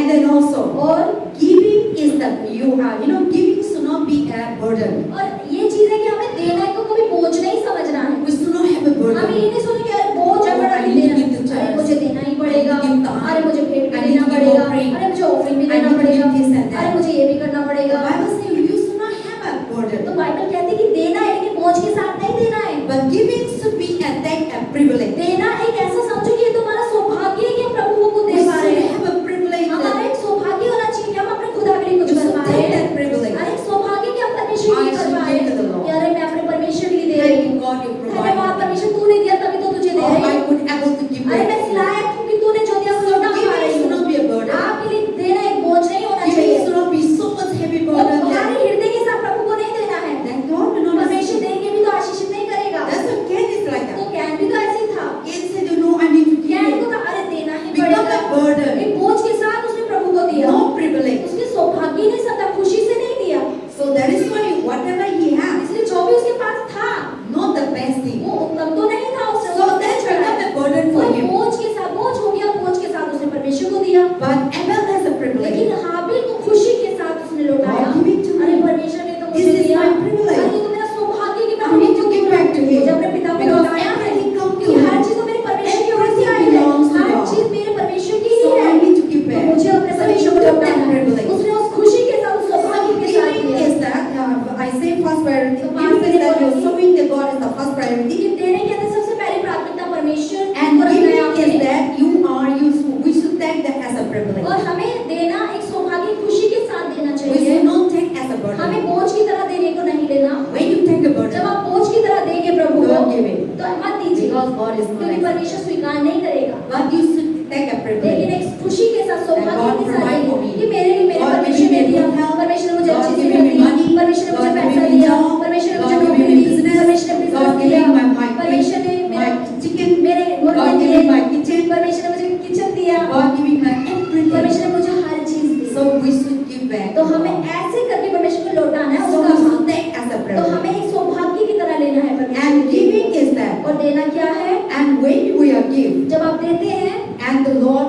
And then also, और giving is the giving should not be a burden. और ये चीज है कि हमें देना को कभी बोझ नहीं समझना है। We should not have a हमें burden. ये नहीं सोचना कि अरे बोझ है बड़ा I need to give देना, to अरे church. मुझे देना ही पड़ेगा, I need to give अरे मुझे भेंट भी I need देना to give पड़ेगा, offering. अरे मुझे ऑफरिंग भी I देना need to पड़ेगा, give this and that. अरे मुझे ये भी करना The पड़ेगा। Bible says you should not have a तो burden. बाइबल कहती है कि देना है लेकिन बोझ के साथ नहीं देना है। But giving should be a privilege. देना एक ऐसा समझो कि ये तुम्हारा सौभाग्य है कि हम प्रभु को We दे should पा रहे हैं। have a privilege. हमारा एक सौभाग्य होना चाहिए कि हम अपने खुदा के लिए कुछ You कर should पा रहे take हैं। that privilege. अरे एक सौभाग्य कि हम परमेश्वर के लिए I कर should पा रहे give to the हैं Lord. कि अरे मैं अपने परमेश्वर के लिए दे रही Thank हूँ। you, God, you धन्यवाद provide. परमेश्वर तूने दिया तभी तो तुझे दे Oh, रही I हूँ। could able to give अरे मैं back. इस लायक हूँ कि तूने जो दिया वो लौटा पा Giving रही should not हूँ। be a burden. आपके लिए देना एक बोझ नहीं होना Giving चाहिए। should not be so much heavy और burden तुम्हारे that हृदय के साथ प्रभु को नहीं देना है। then God will not परमेश्वर receive. देंगे भी तो आशीषित नहीं करेगा। That's what Cain is like तो that. ज्ञान भी तो ऐसे ही था। Cain said, you know, I need to give ज्ञान को it. कहा अरे देना ही Become पड़ेगा। a burden. एक बोझ के साथ उसने प्रभु को दिया। No privilege. उसके सौभाग्य ने सदा खुशी से नहीं दिया। So that is why whatever he has, इसलिए जो भी उसके पास था not the best thing. वो उत्तम तो नहीं था उसने। So that become a burden वो for एक him. बोझ के साथ बोझ हो गया, बोझ के साथ उसने परमेश्वर को दिया। But Abel has a privilege. लेकिन हाबिल को खुशी के साथ उसने लौटाया। God give it to me. अरे परमेश्वर ने तो मुझे This is दिया। my privilege. अरे ये तो मेरा सौभाग्य कि मैं I need to give back to him. मुझे अपने पिता को Because लौटाया है। everything comes to कि हर him. चीज तो मेरे परमेश्वर की ओर से आई है। belongs to her God. चीज मेरे परमेश्वर की ही So है। I need to give तो back. मुझे अपने So he परमेश्वर को took लौटाना that है। privilege. उसने उस खुशी के साथ उस सौभाग्य के साथ Giving दिया। is that I say first priority. So Giving is that you're priority. serving the God is the first priority. कि देने के अंदर सबसे पहली प्राथमिकता परमेश्वर And को रखना है giving आपने। is that we should take that as a privilege. और हमें देना एक सौभाग्य खुशी के साथ देना We चाहिए। should not take as a हमें burden. बोझ की तरह देने को नहीं लेना। When you take a जब burden, आप बोझ की तरह देंगे प्रभु को don't give it. तो मत दीजिए, Because God is not क्योंकि like परमेश्वर स्वीकार नहीं करेगा। But you should take a लेकिन privilege. एक खुशी के साथ सौभाग्य God के साथ provide for me. देंगे कि मेरे लिए मेरे God परमेश्वर ने give me दिया, good health. परमेश्वर ने मुझे God अच्छी give सेहत me दी, money. परमेश्वर ने मुझे God पैसा give me दिया, job. परमेश्वर ने God मुझे give नौकरी me दी, business. परमेश्वर ने God बिजनेस give दिया, me my परमेश्वर ने my chicken. मेरे मुर्गे God give दिए, me my kitchen. परमेश्वर ने मुझे किचन दिया, God giving me everything. परमेश्वर ने मुझे हर चीज दी। So we should give back. तो हमें ऐसे करके परमेश्वर को लौटाना है So उसका we भाग। should take as a तो privilege. हमें एक सौभाग्य की तरह लेना है परमेश्वर And को। giving is that. और देना क्या है? And when we are give, जब आप देते हैं, and the Lord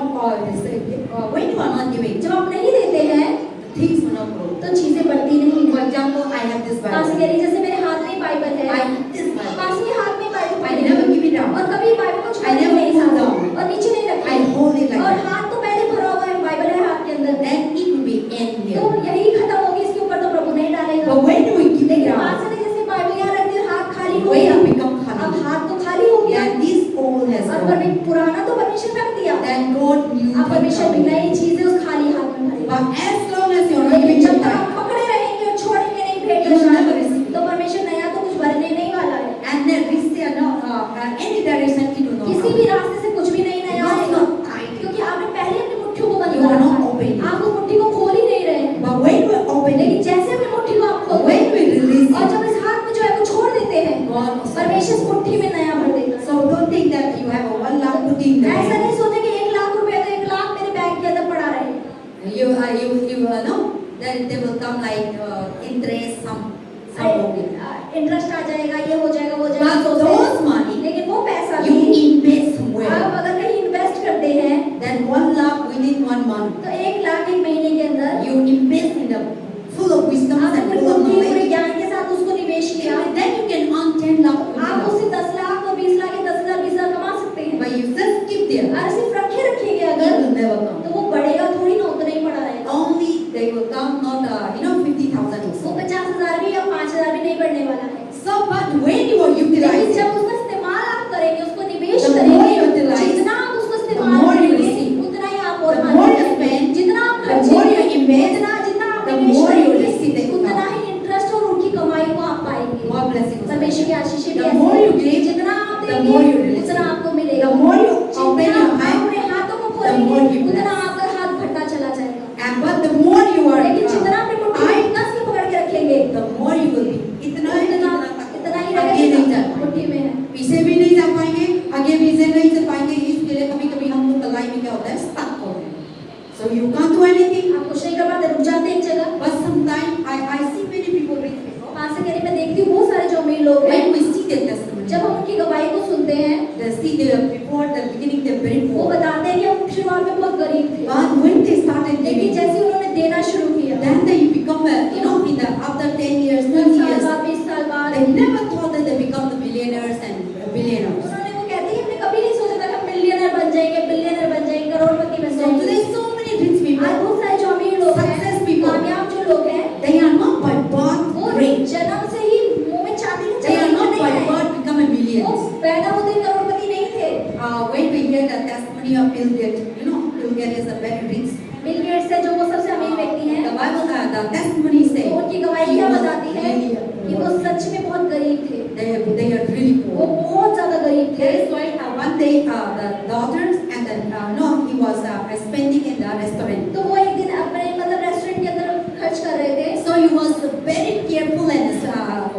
when you are not giving, जब आप नहीं देते हैं things will not grow. तो चीजें बढ़ती नहीं For हैं। example, I have this pass Bible. कह रही जैसे मेरे हाथ में बाइबल है, I have this Bible. पास के हाथ में बाइबल I पकड़ी never है। give it down. और कभी बाइबल को छोड़ I never नहीं put साथ down. और नीचे नहीं रखा I hold it like और that. हाथ तो पहले भरा हुआ है, बाइबल है हाथ के अंदर, Then it will be end तो here. यही खत्म होगी, इसके ऊपर तो प्रभु नहीं डालेगा। But when we give it लेकिन down, पास से जैसे बाइबल यहाँ रख दी और हाथ खाली हो when गया, it become अब honey, हाथ तो खाली हो गया then this old has और gone. पुराना तो परमेश्वर रख दिया, Then God new अब परमेश्वर will come. नई चीजें उस खाली हाथ में भरेगा। But as long as you are not लेकिन giving जब it तक आप back, पकड़े रहेंगे और छोड़ेंगे नहीं भेंट You will बचाने never को, receive. तो परमेश्वर नया तो कुछ भरने नहीं वाला है। and then we say no, any direction it will not किसी come. भी रास्ते से कुछ भी नहीं नया Because आएगा, not tight. क्योंकि आपने पहले अपनी मुट्ठियों को बंद You कर are रखा not है। opening. आप उस मुट्ठी को खोल ही नहीं रहे हैं। But when we open लेकिन it, जैसे अपनी मुट्ठी को आप खोलते when हैं we release और it, जब इस हाथ में जो है वो छोड़ देते हैं, God also परमेश्वर इस मुट्ठी में नया भर देता है। So don't think that you have a 1 lakh putting in the ऐसा bank. नहीं सोचे कि 1 लाख रुपए तो 1 लाख मेरे बैंक के अंदर पड़ा रहे। You know that they will come like interest some of it. Interest आ जाएगा, ये हो जाएगा, वो हो But जाएगा, those money लेकिन वो पैसा you भी invest आप somewhere. अगर कहीं इन्वेस्ट करते हैं Then 1 lakh within 1 month. तो 1 लाख एक महीने के अंदर You invest in the full of wisdom and आपने full of बुद्धि पूरे knowledge. ज्ञान के साथ उसको निवेश किया, Then you can earn 10 lakh. 20 आप lakh. उससे 10 लाख और 20 लाख या 10,000 20,000 कमा सकते हैं। But you just keep there. और सिर्फ रखे रखेंगे It अगर will never come. तो वो बढ़ेगा थोड़ी ना, उतना ही बढ़ा रहेगा। Only they will come not 50,000 or वो so. 50,000 भी या 5,000 भी नहीं बढ़ने वाला है। So but when you are लेकिन utilizing, जब उसका इस्तेमाल आप करेंगे, उसको निवेश The more करेंगे, you utilize, जितना आप उसको the इस्तेमाल more you करेंगे, receive. उतना ही आप और The पाएंगे। more you spend, जितना आप the more you खर्चेंगे, invest, जितना आप the निवेश more you करेंगे, receive the income. उतना ही इंटरेस्ट और उनकी कमाई को आप पाएंगे। God bless you. परमेश्वर की आशीष भी The ऐसी more है, you give, जितना आप the देंगे more you receive. उतना आपको मिलेगा। The more you open जितना your आप hand, अपने हाथों को the more खोलेंगे, you bless. उतना आपका हाथ बढ़ता चला जाएगा। And but the more you are, लेकिन जितना अपने मुट्ठी में I, कस के पकड़ के रखेंगे, the more you will be. इतना है, इतना इतना ही आगे नहीं रहेगा, जा मुट्ठी में है। पीछे भी नहीं जा पाएंगे, आगे भी नहीं चल पाएंगे। इसके लिए कभी-कभी हम लोग कलाई में क्या होता है, stuck होते हैं. So you can't do anything. आप कुछ नहीं कर पाते, रुक जाते एक जगह। But sometimes I see many people read people. वहाँ से कह रही मैं देखती हूँ बहुत सारे जो अमीर लोग हैं, When we see their testimony, जब हम उनकी गवाही को सुनते हैं, they see they before the beginning they're very वो poor. बताते हैं कि हम शुरुआत में बहुत गरीब थे, But when they started लेकिन Bill Gates. You know, Bill Gates is a very rich. Bill Gates है जो वो सबसे अमीर व्यक्ति हैं। The Bible, the testimony तो says उनकी गवाही क्या बताती है कि वो सच में बहुत गरीब थे, they are really वो poor. बहुत ज्यादा गरीब थे। That is why one day the daughters and then no, he was spending in the restaurant. तो वो एक दिन अपने मतलब रेस्टोरेंट के अंदर खर्च कर रहे थे, So he was very careful and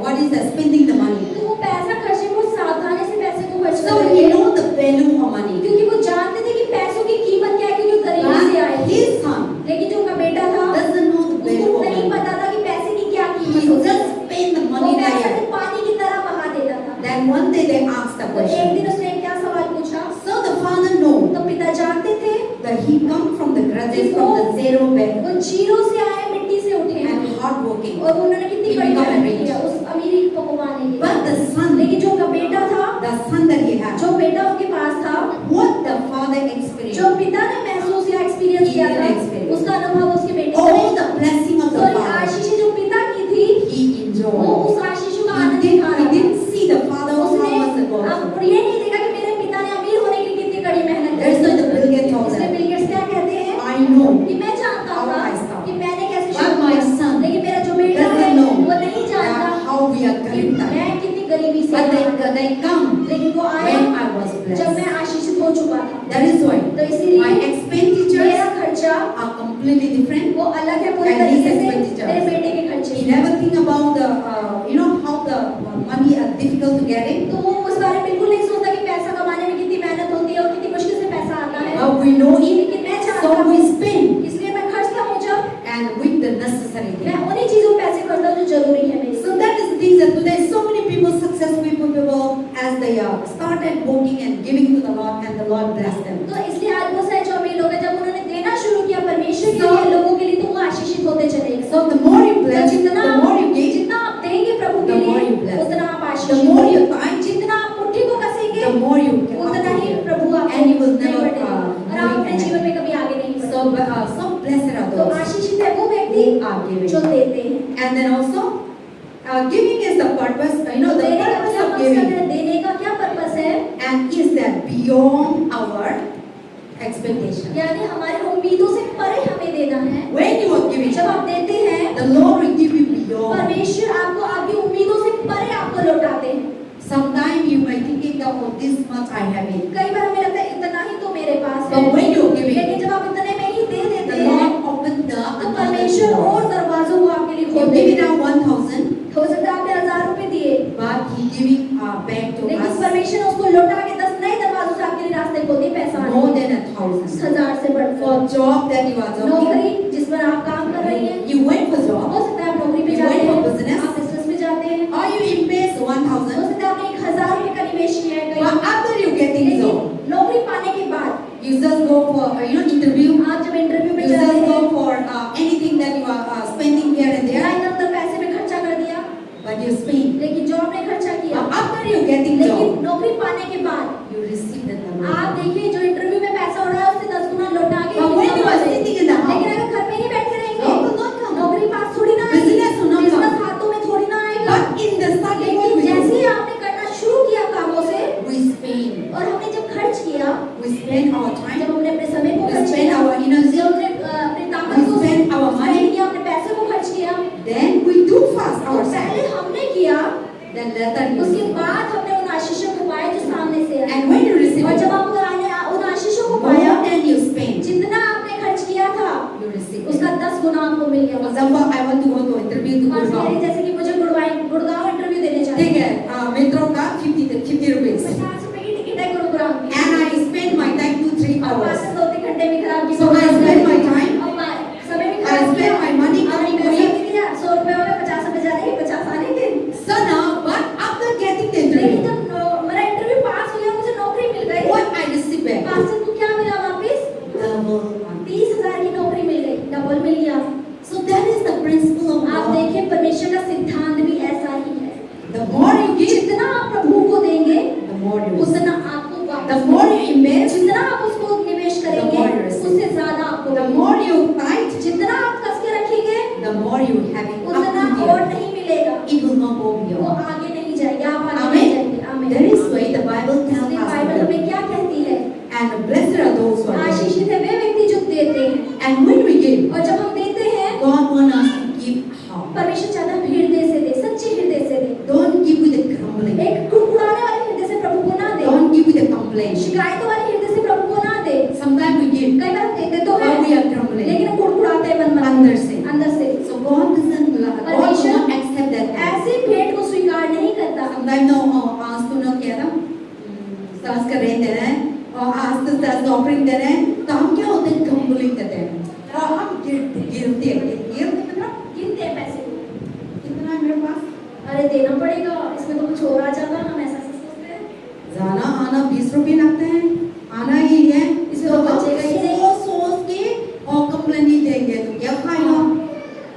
what is spending the money. तो वो पैसा खर्च में बहुत सावधानी से पैसे को खर्च कर So रहे he थे, know the value of money. क्योंकि वो जानते थे कि पैसों की कीमत क्या है, क्योंकि वो गरीबी से आए But थे। his son लेकिन जो उनका बेटा था doesn't know the value उसको of नहीं money. पता था कि पैसे की क्या He कीमत होती है। just spend the वो money पैसा there. सिर्फ पानी की तरह बहा देता था। Then one day they asked the तो एक question. दिन उसने क्या सवाल पूछा, So the father know तो पिता जानते थे that he come from the graduate from the zero back वो जीरो से आए, मिट्टी से उठे हैं, and hard working. और उन्होंने कितनी He बड़ी become मेहनत rich. की है उस अमीरी को कमाने के लिए। But the son, लेकिन जो उनका बेटा था, the son that he had, जो बेटा उनके पास था, what the father experienced, जो पिता ने महसूस या एक्सपीरियंस He किया था, didn't experience. उसका अनुभव उसके बेटे को all the blessing of the sorry father, आशीष जो पिता की थी, he वो enjoyed. उस आशीष का He आनंद didn't, उठा he रहा था। didn't see the father how उसने much it was. अब ये नहीं देखा कि मेरे पिता ने अमीर होने के लिए कितनी कड़ी मेहनत That's why the Bill की। Gates told इसलिए them, बिल गेट्स क्या कहते हैं I know, कि मैं जानता How था I started. कि मैंने कैसे But शुरू my किया, son लेकिन मेरा जो बेटा है doesn't know वो नहीं जानता that how we are कि garibi. मैं कितनी गरीबी से But आया। they come लेकिन वो आया when I was जब blessed. मैं आशीषित हो चुका था। That is why तो इसीलिए my expenditures मेरा खर्चा are completely different. वो अलग है पूरी And his तरीके से expenditures. मेरे बेटे के खर्चे। He never think about the how the money are difficult to get it. तो वो उस बारे में बिल्कुल नहीं सोचता कि पैसा कमाने में कितनी मेहनत होती है और कितनी मुश्किल से पैसा आता है। But we know it, लेकिन मैं जानता so we हूँ, spend इसलिए मैं खर्चता हूँ जब and with the necessary मैं thing. उन्हीं चीजों पे पैसे खर्चता हूँ जो जरूरी है मेरे लिए। So that is the thing that today so many people, successful people, as they started working and giving to the Lord, and the Lord blessed them. तो इसलिए आज बहुत सारे जो अमीर लोग हैं, जब उन्होंने देना शुरू किया परमेश्वर के So- लिए, लोगों के लिए, तो वो आशीषित होते चले गए। So the more you तो bless, जितना the more you give, जितना आप देंगे प्रभु के the more लिए, you bless. उतना आप the आशीषित more होंगे। you tithe, जितना आप मुट्ठी को कसेंगे, the more you get उतना ही up प्रभु आपको and you will नहीं never बढ़ेगा, और आप अपने जीवन में कभी आगे नहीं बढ़ेंगे। so blessed are तो those आशीषित है वो व्यक्ति who are giving. जो देते हैं। And then also, giving is the purpose, the देने का purpose क्या of मकसद giving. है? देने का क्या पर्पस है? And is that beyond our expectation. यानी हमारी उम्मीदों से परे हमें देना है। When you are giving, जब आप देते हैं, the Lord will give you beyond. परमेश्वर आपको आपकी उम्मीदों से परे आपको लौटाते हैं। Sometimes you might thinking that oh, this much I have it. कई बार हमें लगता है इतना ही तो मेरे पास है, But when you are giving, लेकिन जब आप इतने में ही दे देते the हैं, Lord opened the तो परमेश्वर और दरवाजों को आपके लिए You खोल give it देते हैं। out 1,000, हो सकता है आपने 1000 रुपए दिए, but He giving back to लेकिन us परमेश्वर ने उसको लौटा के 10 नए दरवाजों से आपके लिए रास्ते खोल दिए पैसा आने more के। than 1,000. 1000 से बढ़कर For job that you are doing, नौकरी जिस पर आप काम कर रही हैं, you went for job, हो सकता है आप नौकरी पे You जाते went for हैं, business? आप बिजनेस में जाते हैं, or you invest हो 1,000, सकता है आपने 1000 रुपए का निवेश किया है but कहीं, after you getting job, लेकिन नौकरी पाने के बाद you just go for interview, आप जब इंटरव्यू you पे जाते just हैं, go for anything that you are spending here and there, इधर उधर पैसे में खर्चा कर दिया, but you spend. लेकिन जो आपने खर्चा किया, But after you getting लेकिन job, नौकरी पाने के बाद you receive the आप number. देखिए जो इंटरव्यू में पैसा उड़ रहा है उससे 10 गुना लौटा के But when you are sitting in the लेकिन house, अगर घर में ही बैठे रहेंगे, job will not come. नौकरी पास थोड़ी ना आएगी, Business will not business come. हाथों में थोड़ी ना आएगा, But in the starting, what लेकिन we जैसे do? ही आपने करना शुरू किया कामों से, We spend. और हमने जब खर्च किया, We spend our time. जब हमने अपने समय को We खर्च spend किया, our energy. जब हमने अपनी ताकत We को spend our money. spend किया, अपने पैसे को खर्च किया, Then we do fast तो ourselves. पहले हमने किया, Then later you उसके see. बाद हमने उन आशीषों को पाया जो सामने से आए, And when you receive और it, जब आप उन आशीषों को more पाया, than you spend, जितना आपने खर्च किया था you receive it. उसका 10 गुना आपको मिल For गया। example, I want to go to interview to मान लीजिए Gurgaon. जैसे कि मुझे गुड़गांव इंटरव्यू देने जाना ठीक है, है, मेट्रो का 50 rupees. 50 रुपए की टिकट है गुरुग्राम की, And I spend my time 2-3 और hours. 5 से 2-3 घंटे में खराब की, So I spend my time. और समय भी I खराब किया, spend my money आपने coming पैसा going. भी दिया, 100 रुपए हो गए, 50 रुपए जाने के 50 आने के, So now, but after getting the लेकिन interview, जब मेरा इंटरव्यू पास हो गया, मुझे नौकरी मिल गई, what I receive back? पास से तो क्या मिला वापस? Double. 30,000 की नौकरी मिल गई, डबल मिल गया। So that is the principle of आप God. देखिए परमेश्वर का सिद्धांत भी ऐसा ही है, The more you give, जितना आप प्रभु को देंगे the more you receive. उतना आपको The वापस more you invest, जितना आप उसको निवेश करेंगे The more you receive. उससे ज्यादा आपको the मिलेगा। more you tithe, जितना आप कस के रखेंगे the more you have it up उतना to और here. नहीं मिलेगा, It will not go वो beyond. आगे नहीं जाएगा, आप आगे Amen. नहीं जाएंगे। आमीन। That is why the Bible tells इसलिए us बाइबल that. हमें क्या कहती है? And blessed are those who are give, कई बार हम देते तो but हैं we are grumbling लेकिन हम कुड़कुड़ाते हैं मन मन अंदर से. अंदर से So God doesn't, God will परमेश्वर not accept that. ऐसे भेंट को स्वीकार नहीं करता Sometimes no, आज तो ना क्या था, सांस कर रहे दे रहे हैं और आज तो सांस ऑफरिंग दे रहे हैं, तो हम क्या होते हैं, grumbling करते हैं और हम गिरते मतलब गिनते हैं पैसे को कितना है मेरे पास, अरे देना पड़ेगा इसमें तो कुछ और आ जाता हम ऐसा सोचते हैं जाना आना 20 रुपए लगते हैं, आना ही है, इसमें तो बचेगा ही नहीं। सोच के और कंप्लेन नहीं देंगे तो क्या खाएगा,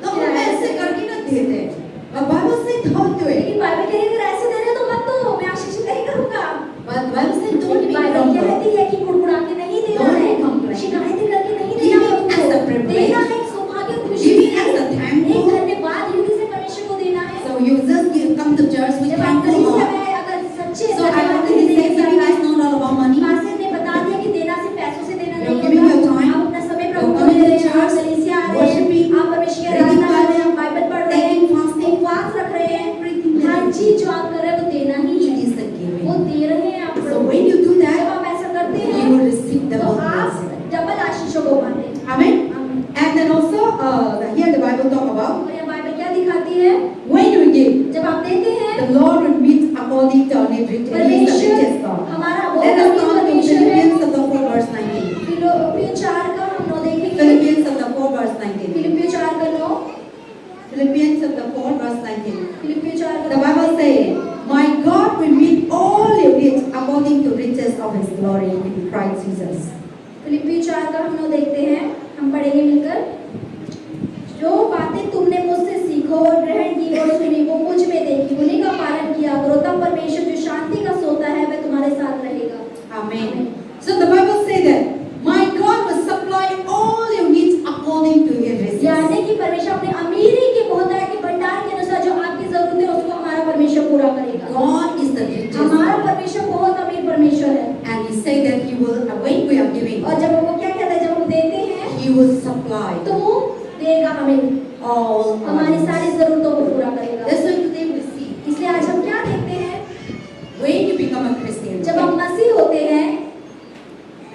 तो हम ऐसे करके ना देते हैं और बाइबल से don't do it. लेकिन बाइबल कह रही है अगर ऐसे दे रहे तो मत दो मैं आशीषित नहीं करूंगा But Bible says don't be Bible grumbling. कहती है कि कुड़कुड़ा के नहीं देना Don't है complain. शिकायतें करके नहीं Give देना it as a privilege. देना है एक सौभाग्य खुशी Give it as a thankful. एक धन्यवाद हृदय से परमेश्वर को देना है So you just come to church with जब आप thankful कलीसिया heart. में अगर सच्चे So I धन्यवाद want to say giving is not all about money. Pastor ने बता दिया कि देना सिर्फ पैसों से देना You're नहीं giving your होता time. आप अपना समय You're प्रभु को coming दे to रहे हैं आप church, कलीसिया आ रहे worshiping, हैं आप परमेश्वर की reading आराधना कर रहे हैं Bible, आप बाइबल पढ़ रहे हैं taking fasting. उपवास रख रहे हैं Everything that हर you चीज do. जो आप कर रहे हैं वो देना ही It है is the giving. वो दे रहे हैं आप So Prabhu when you do जब that, आप ऐसा करते you हैं will receive तो double आप blessing. डबल आशीषों को पाते हैं Amen. आमीन। And then also here the Bible talk about और ये बाइबल क्या दिखाती है when you give, जब आप देते हैं the Lord will meet according to our need. He is the परमेश्वर richest God. हमारा वो Let us अमीर come to परमेश्वर है Philippians chapter 4 verse 19. फिलिप्पियों 4 का हम 9 देखेंगे Philippians chapter 4 verse 19. फिलिप्पियों 4 का 9 Philippians chapter 4 verse 19. फिलिप्पियों 4 The का Bible says, "My God will meet all your needs according to riches of His glory in Christ Jesus." फिलिप्पियों 4 का हम 9 देखते हैं हम पढ़ेंगे मिलकर जो बातें तुमने मुझसे सीखो और ग्रहण की और सुनी वो मुझ में देखी उन्हीं का पालन किया करो तब परमेश्वर जो शांति का सोता है वह तुम्हारे साथ रहेगा Amen. So the Bible says that my God will supply all your needs according to His riches. यानी कि परमेश्वर अपने अमीरी के बहुतायत के भंडार के अनुसार जो आपकी जरूरत है उसको हमारा परमेश्वर पूरा करेगा God is the richest. हमारा परमेश्वर बहुत अमीर परमेश्वर है And He said that He will, when we are giving, और जब वो क्या कहता है जब हम देते हैं He will supply तो वो देगा हमें all हमारी our सारी जरूरतों को पूरा करेगा That's why today we see इसलिए आज हम क्या देखते हैं when you become a Christian, जब हम मसीह होते हैं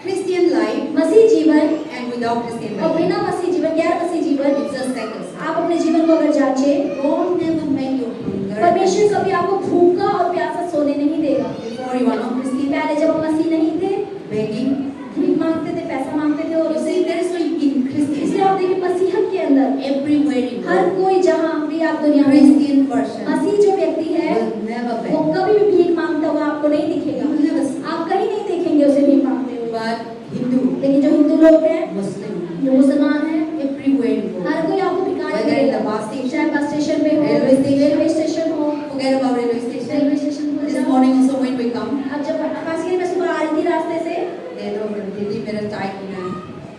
Christian life मसीह जीवन and without Christian और life, बिना मसीह जीवन गैर मसीह जीवन it's just like us. आप अपने जीवन को अगर जांचे God never make you hunger परमेश्वर कभी आपको भूखा और प्यासा सोने नहीं देगा before you are not Christian. पहले जब हम मसीह नहीं थे Begging. भीख मांगते थे पैसा मांगते थे और You उसे see, there is no in Christian. इसलिए आप देखिए मसीहत के अंदर Everywhere you हर go, कोई जहाँ भी आप दुनिया में Christian person मसीह जो व्यक्ति है will never वो beg. कभी भी भीख मांगता हुआ आपको नहीं दिखेगा You will never see. आप कहीं नहीं देखेंगे उसे भीख मांगते हुए But Hindu, लेकिन जो हिंदू लोग हैं Muslim, जो मुसलमान हैं everywhere you go, हर कोई आपको भिखारी whether in the मिलेगा bus station, चाहे बस स्टेशन पे हो Railway station. रेलवे स्टेशन हो forget about railway station. Railway station हो This जाओ morning also when we come, अब जब खास करके मैं सुबह आ रही थी रास्ते से they know दीदी मेरा चाय पीना है,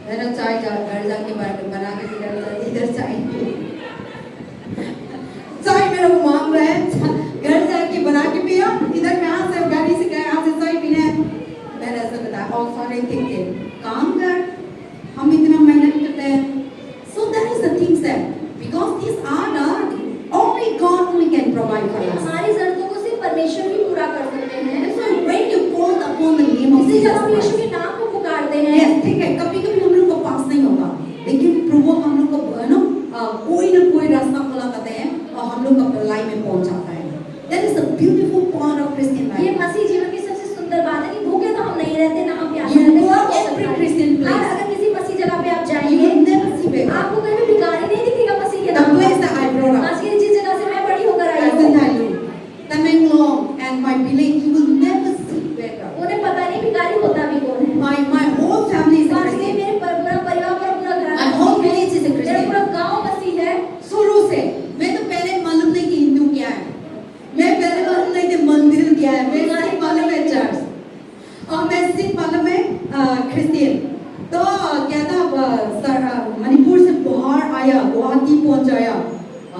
मेरा चाय घर जाके बना के इधर चाय चाय मेरा को मांग रहा है, घर जाके बना के पिया, इधर कहाँ से गाड़ी से गए, यहाँ से चाय पीना है, मैंने ऐसा बताया और सारे ठीक थे, काम कर, हम इतना मेहनत करते हैं, so that is the things that because these are the only God only can provide for us. हमारी जरूरतों को सिर्फ परमेश्वर ही पूरा कर सकते हैं That's why when you call upon the name of इसलिए Jesus जब हम यीशु Christ, के नाम को पुकारते हैं yes, ठीक है, कभी-कभी हम लोग को पास नहीं होगा, लेकिन प्रभु हम लोग को ना कोई ना कोई रास्ता खुला करते हैं और हम लोग का भलाई में पहुंचाता है. That is the beautiful part of Christian ये life. मसीह जीवन की सबसे सुंदर बात है कि भूखे तो हम नहीं रहते ना हम प्यासे You रहते go सब हो every सकता है। Christian place. आज अगर किसी मसीह जगह पे आप You जाएंगे will never see beggar. आपको कहीं भी भिखारी नहीं दिखेगा मसीह के The नाम place पर that I brought up, आज की जिस जगह से मैं बड़ी होकर आई Cousin हूँ Thailu, Tamenglong, and my village, you will never see beggar. उन्हें पता नहीं भिखारी होता भी कौन है My whole family is a आज के Christian. मेरे पूरा परिवार पूरा घराना My whole मसीह है। village is a मेरा Christian. पूरा गांव मसीह है शुरू से मैं तो पहले मालूम नहीं कि हिंदू क्या है, मैं पहले मालूम नहीं कि मंदिर क्या है, मैं सिर्फ मालूम है चर्च और मैं सिर्फ मालूम है क्रिश्चियन. तो क्या था मणिपुर से बाहर आया, गुवाहाटी पहुंचाया,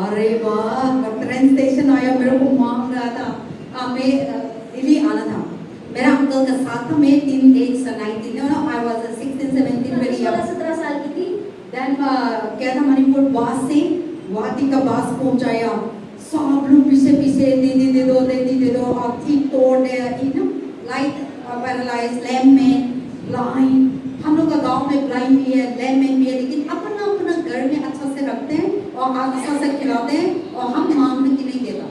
अरे वाह ट्रेन स्टेशन आया, मेरे को मांग रहा था, मैं दिल्ली आना था, मेरा अंकल का साथ था, मैं 19 I was 16 17 very young. 16-17 साल की थी Then क्या था मणिपुर बस से गुवाहाटी का बस पहुंचाया, सब लोग पीछे पीछे दीदी दे दो और ईट तोड़ दे, लाइट पैरालाइज लैम्प में लाइन हम लोग का गांव में ब्लाइंड भी है, लैंडमैन भी है, लेकिन अपना अपना घर में अच्छा से रखते हैं और अच्छा से खिलाते हैं और हम मांगने की नहीं देता.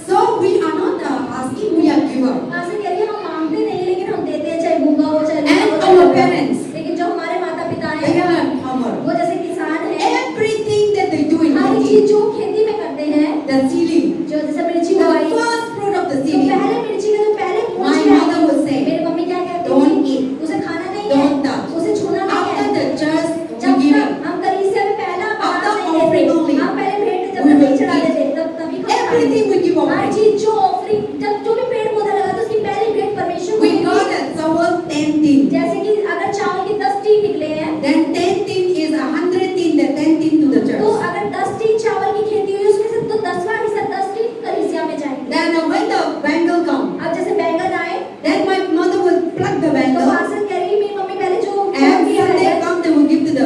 So we are not asking, we are giver. Pastor कह रही है हम मांगते नहीं लेकिन हम देते हैं, चाहे भूखा हो चाहे And our parents, लेकिन जो हमारे माता पिता they हैं are farmer. वो जैसे किसान हैं, Everything that they do in her India, चीज जो खेती में करते हैं, the seedling, जो जैसे मिर्ची the उगाई, first fruit of the तो seedling, पहले मिर्ची का जो पहले my Poonch mother would say, मेरी मम्मी क्या कहती don't थी, eat, उसे खाना नहीं don't है, touch. उसे छूना नहीं After है. the church, जब we give तक it. हम कलीसिया में पहला After बार नहीं offering देते, only, हम पहले भेंट जब we तक will नहीं चढ़ा eat. देते तब तभी खाना Everything we give her offering. चीज जो ऑफरिंग जब जो भी पेड़ पौधा लगा तो उसकी पहली भेंट परमेश्वर को We होगी. got it. So 10 tin. जैसे कि अगर चावल की 10 टीन निकले हैं Then 10 tin is 100 tin. The 10 tin to the तो church. अगर 10 टीन चावल की खेती हुई उसमें से तो 10वां हिस्सा 10 टीन कलीसिया में जाएंगे. Then when the bangle come, अब जैसे बैंगन आए then my mother will pluck the तो bangle. पास्टर कह रही है मेरी मम्मी पहले जो And Sunday come, they will give to the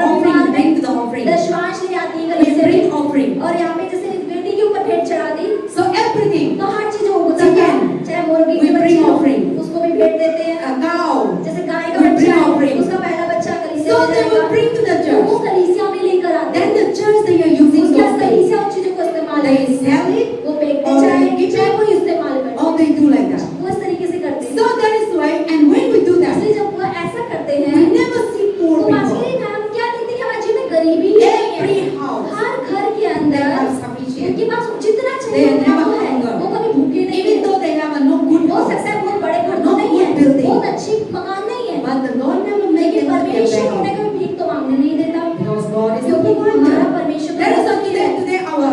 offering. Bring to the offering. दशवांश ले आती है We कलीसिया bring में offering. और यहाँ पे जैसे बेटी के ऊपर भेंट चढ़ा दी So everything. तो हर चीज वो Chicken. चाहे मुर्गी We की bring बच्ची हो, offering. उसको भी भेंट देते हैं. A cow. जैसे गाय का We बच्चा bring है, offering. उसका पहला बच्चा कलीसिया So में they will जाएगा bring to the तो वो church. कलीसिया में लेकर आते Then हैं. the church they are using उसके बाद those things. कलीसिया उन चीजों को इस्तेमाल They करती है. sell it वो बेचते or they चाहे give चाहे it. कोई इस्तेमाल करे Or they do like that. वो इस तरीके से करते हैं. So that is why, and when we do that, इसलिए जब वो ऐसा करते हैं we never see poor तो people. मास्टर हम क्या देखते हैं कि हमारे जीवन में गरीबी ही नहीं Every है. house, हर घर के they अंदर have sufficient. उनके पास जितना They चाहिए are उतना never वो है. hunger. वो कभी भूखे नहीं Even है. though they have a no good हो house, सकता है बहुत बड़े घर तो No नहीं good है, building. बहुत अच्छी मकान नहीं है, but the Lord never made लेकिन them to be a परमेश्वर beggar. उन्हें कभी भीख तो मांगने नहीं देता Because God is a क्योंकि हमारा provider. परमेश्वर That is तो why today our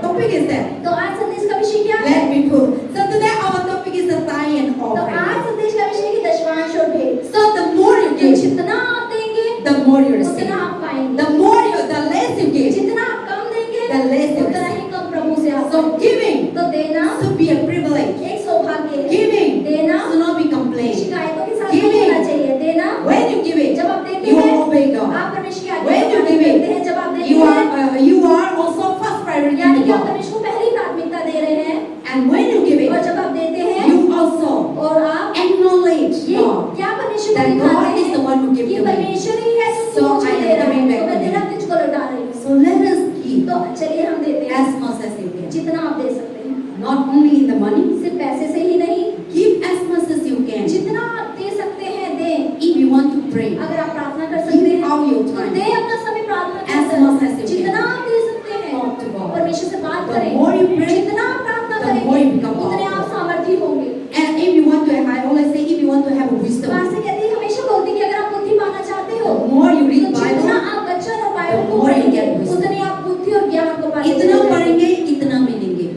topic is that. तो आज संदेश का विषय क्या है? Let me put. So today our topic is the tithe and तो offering. आज संदेश का विषय है कि दशवांश और भेंट. So the more you तो give, जितना आप देंगे the more you receive. उतना आप पाएंगे. The more you, the less you give. जितना आप कम देंगे The less you उतना receive. ही कम प्रभु से आप So giving तो देना should be a privilege. एक सौभाग्य है. Giving देना should not be complained. शिकायतों के साथ Giving. नहीं होना चाहिए. देना When you give it, जब आप देते you हैं obey God. आप परमेश्वर की When आज्ञा you का give पालन it, करते हैं. जब आप देते you हैं are also first priority यानी to कि आप God. परमेश्वर को पहली प्राथमिकता दे रहे हैं. And when you give और it, जब आप देते हैं you also और आप acknowledge ये God. क्या परमेश्वर को That दिखाते God is the हैं one who gives कि to me. परमेश्वर ही है जो So मुझे I am दे रहा है giving back तो मैं to तेरा him. तुझको लौटा रही हूँ. So let us give तो चलिए हम देते हैं as much as you can. जितना आप दे सकते हैं. Not only in the money, सिर्फ पैसे से ही नहीं, give as much as you can. जितना आप दे सकते हैं दें. If you want to pray, अगर आप प्रार्थना कर सकते give हैं out your तो time. दे अपना समय प्रार्थना As कर. much as you जितना can. आप दे सकते हैं Talk to God. परमेश्वर से बात The करें. more you pray, जितना आप प्रार्थना the more you करेंगे become उतने आप powerful. सामर्थी होंगे. And if you want to, I always say, if you want to have a wisdom, pastor कहती है हमेशा बोलती है कि अगर आप बुद्धि पाना चाहते हो the more you read तो जितना Bible, आप वचन और बाइबल the को more you पढ़ेंगे get wisdom. उतने आप बुद्धि और ज्ञान को पाते इतना चले जाएंगे. पढ़ेंगे इतना मिलेंगे.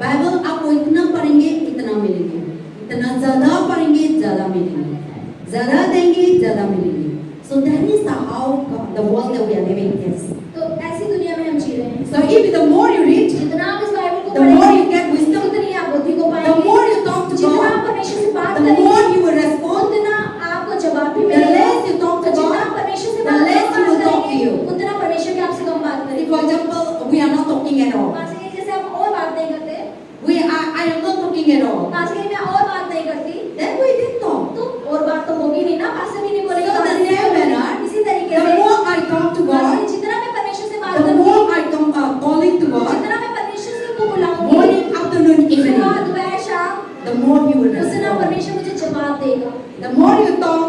बाइबल आपको इतना पढ़ेंगे इतना मिलेंगे. इतना ज्यादा पढ़ेंगे ज्यादा मिलेंगे. ज्यादा देंगे ज्यादा मिलेंगे. So that is how the world that we are living is. तो ऐसी दुनिया में हम जी रहे हैं. So if the more you read, जितना आप इस बाइबल को the more पढ़ेंगे you get wisdom, उतनी आप बुद्धि को the पाएंगे. more you talk to जितना आप God, परमेश्वर से बात the करेंगे more you will respond. उतना आपको जवाब भी The मिलेगा. less you talk तो to जितना आप God, परमेश्वर से the बात less he will talk to करेंगे you. उतना परमेश्वर भी आपसे कम बात See, करेगा. for example, we are not talking at all. Pastor कहती है, जैसे हम और बात नहीं करते. I am not talking at all. Pastor कहती है, मैं और बात नहीं करती. Then we didn't talk. तो और बात तो होगी नहीं ना. पास्टर भी नहीं बोलेगा. So the पास्टर भी same नहीं manner, बोलेगा. इसी तरीके The से more I talk to pastor God, जितना मैं परमेश्वर से बात the करूंगी more I come calling to God, जितना मैं परमेश्वर से को बुलाऊंगी morning, afternoon, सुबह evening, दोपहर शाम the more He will उतना respond. परमेश्वर मुझे जवाब देगा. The more you talk,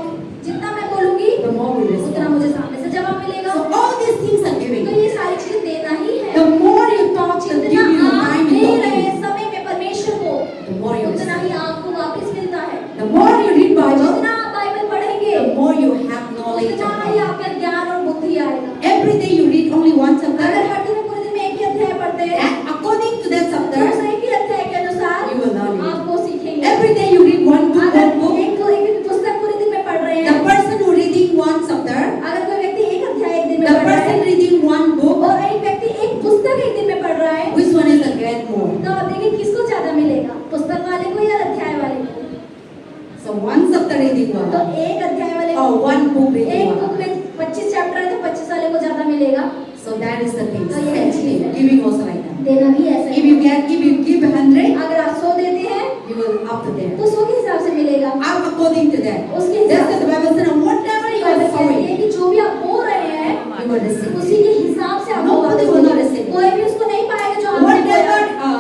जितना मैं बोलूंगी the more we उतना respond. मुझे सामने से जवाब मिलेगा. So all these things are तो giving. ये सारी चीजें देना ही है. The more you talk, the जितना give you आप time दे in रहे talking, हैं समय में परमेश्वर को the more you उतना receive. ही आपको वापस मिलता है. The more you read Bible, जितना आप बाइबल पढ़ेंगे the more you have knowledge of उतना ही God. आपका ज्ञान और बुद्धि आएगा. Every day you read only one अगर chapter, हर दिन पूरे दिन में एक ही अध्याय पढ़ते हैं and according to that तो chapter, उस एक ही अध्याय के अनुसार you will learn it. आप वो सीखेंगे. Every day you read one book, अगर one book. एक पुस्तक पूरे दिन में पढ़ रहे The हैं, person who reading one chapter, अगर कोई व्यक्ति एक अध्याय एक दिन में the पढ़ रहा person है reading one book, और एक व्यक्ति एक पुस्तक एक दिन में पढ़ रहा है which one is the great more? तो आप देखिए किसको ज्यादा मिलेगा, पुस्तक वाले को या अध्याय वाले को. So one chapter reading तो one, एक अध्याय वाले को or one book reading एक one. बुक में 25 चैप्टर है तो 25 वाले को ज्यादा मिलेगा. So that is the thing. तो ये Same चीज़ thing. है. Giving also like that. देना भी ऐसा If है. you give 100, अगर आप 100 देते हैं you will up to there. तो 100 के हिसाब से मिलेगा. I'm according to that. उसके That's हिसाब what से the Bible said. Whatever will receive. उसी के हिसाब से आपको Nobody वापस will not मिलेगा। receive. कोई भी उसको नहीं पाएगा जो आपने Whatever दिया।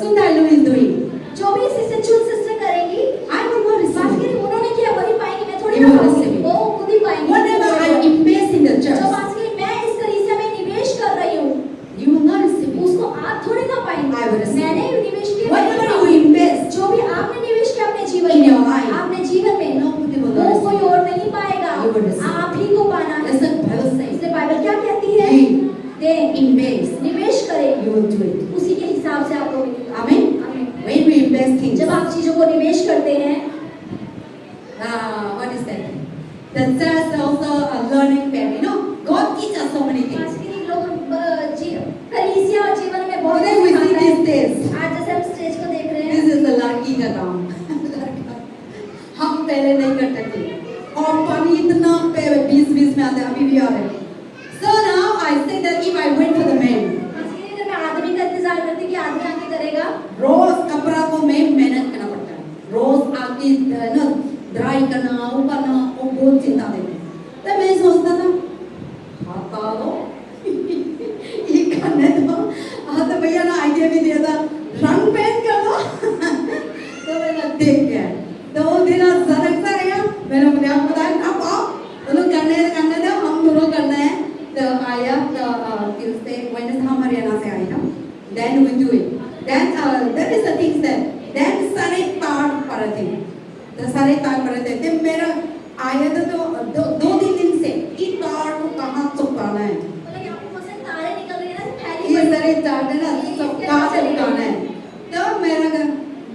Sundar Lu is doing, जो भी सिस्टर सिस्टर करेगी, I will not बात receive. करें उन्होंने किया वही पाएंगे, मैं थोड़ी You ना will पाऊंगी, receive. वो खुद ही पाएंगे। Whatever I invest in the जो church, बात करें मैं इस कलीसिया में निवेश कर रही हूँ, you will not receive it. उसको आप थोड़ी ना पाएंगे। I will receive. मैंने निवेश किया, Whatever मैं you invest, जो भी आपने निवेश किया अपने जीवन In में, your life. आपने जीवन में, nobody will वो not कोई receive. और नहीं पाएगा, You will receive. आप ही को पाना है। That's what Bible says. इसलिए बाइबल क्या कहती है? Give, दे, invest, निवेश करें, you will do it. उसी के हिसाब से आपको मिलेगा। Amen. आमीन। When we invest things, जब आप चीजों को निवेश करते हैं, what is that? That's also a learning path. You know, God teaches us so many things. वास्तविक लोग कलीसिया और जीवन में बहुत Today we see सिखाता है। these days. आज जैसे हम स्टेज को देख रहे हैं, This is the लड़की का काम। हम पहले नहीं करते थे और पानी इतना 20 में आते अभी भी आ रहे हैं। So now I say that if I wait for the man, वास्तविक मैं आदमी का इंतजार करती कि आदमी आके करेगा, रोज कपड़ा को मैं मेहनत करना पड़ता है। रोज आके ना ड्राई करना, उबालना, वो बहुत चिंता देते हैं। तो मैं सोचता था हटा दो, ये करने दो। हाँ तो भैया ना आइडिया भी दिया था रंग पेंट कर दो। तो मैंने देख गया, तो वो दिन सड़क सा गया। मैंने अपने आप बताया अब आओ, दोनों करने दो, हम दोनों करना है। तो आया तो ट्यूसडे वेडनेसडे हम हरियाणा से आए ना, then we do it. Then that is the things then सारे तार पड़े थे, तो सारे तार पड़े थे। तो मेरा आया तो दो तीन दिन से ये तार को कहाँ चुकाना है, बोला कि आपको से तारे निकल रही है ना, फैली ये पड़ी सारे तार है ना सब कहाँ चुकाना है। तो मेरा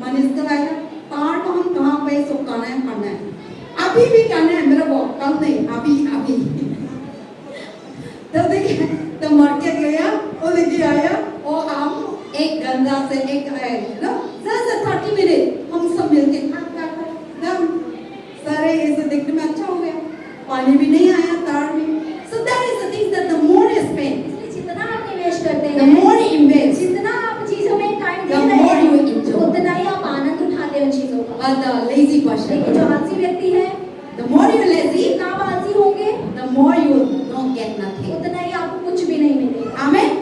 मन इस तरह आया तार को हम कहाँ पे चुकाना है, करना है अभी भी करना है, मेरा बहुत कम नहीं अभी तो देखिए तो मार्केट गया और लेके आया और हम एक गंजा से एक ना 30 मिनट हम सब मिलके एकदम सारे ऐसे देखने में अच्छा हो गया, पानी भी नहीं आया तार में। So that is the thing that the more you spend, इसलिए जितना आप निवेश करते the हैं, more you invest, जितना आप चीजों में टाइम दे the रहे more you हैं, enjoy. उतना ही आप आनंद उठाते हैं उन चीजों का। But the lazy लेकिन person, जो आलसी व्यक्ति है, the more you lazy, जितना आप आलसी होंगे, the more you don't get nothing. उतना ही आपको कुछ भी नहीं मिलेगा। Amen. आमीन।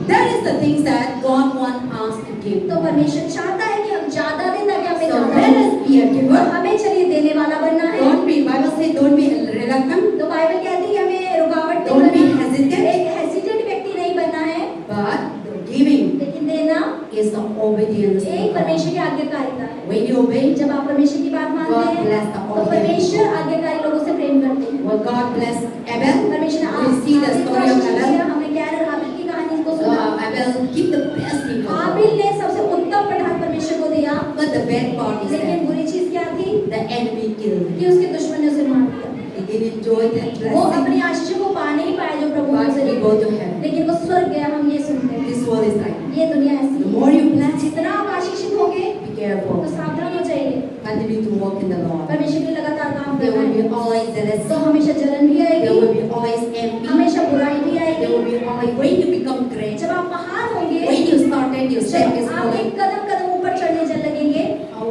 That is the things that God wants us to give. तो परमेश्वर चाहता है कि हम ज्यादा दें ताकि हमें So ज्यादा let मिले। us be a giver. हमें चलिए देने वाला बनना है। Don't be, Bible says don't be reluctant, तो बाइबल कहती है कि हमें रुकावट Don't be नहीं बनना, hesitant. एक हेजिटेंट व्यक्ति नहीं बनना है, but the giving लेकिन देना is the obedience. एक परमेश्वर की आज्ञाकारिता है। When you obey, जब आप परमेश्वर की बात मानते God हैं, bless the तो obedient. परमेश्वर आज्ञाकारी लोगों से प्रेम करते हैं। well, God bless Abel. परमेश्वर ने We see the story of Abel. हमने कैन और हाबिल की कहानी को सुना। Abel keep the best people, हाबिल ने सबसे उत्तम प्रधान परमेश्वर को दिया, but the bad part is लेकिन that बुरी चीज क्या थी the enemy killed him. कि उसके दुश्मन ने उसे मार दिया। He didn't enjoy that वो blessing, अपनी आशीषों को पा नहीं पाया जो प्रभु ने but उसे he the, go to heaven. लेकिन वो स्वर्ग गया। हम ये सुनते हैं, This world is like ये दुनिया ऐसी the है। more you bless, जितना आप आशीषित होंगे be तो careful. सावधान हो जाइए। Continue to walk in the Lord. परमेश्वर के लिए लगातार काम There करना will है, be always तो jealousy. हमेशा जलन भी There आएगी, will be always envy. हमेशा बुराई भी There आएगी। will be always when you become great. जब आप महान होंगे, When you started your step is जब आप falling. एक कदम कदम ऊपर चढ़ने चल लगेंगे,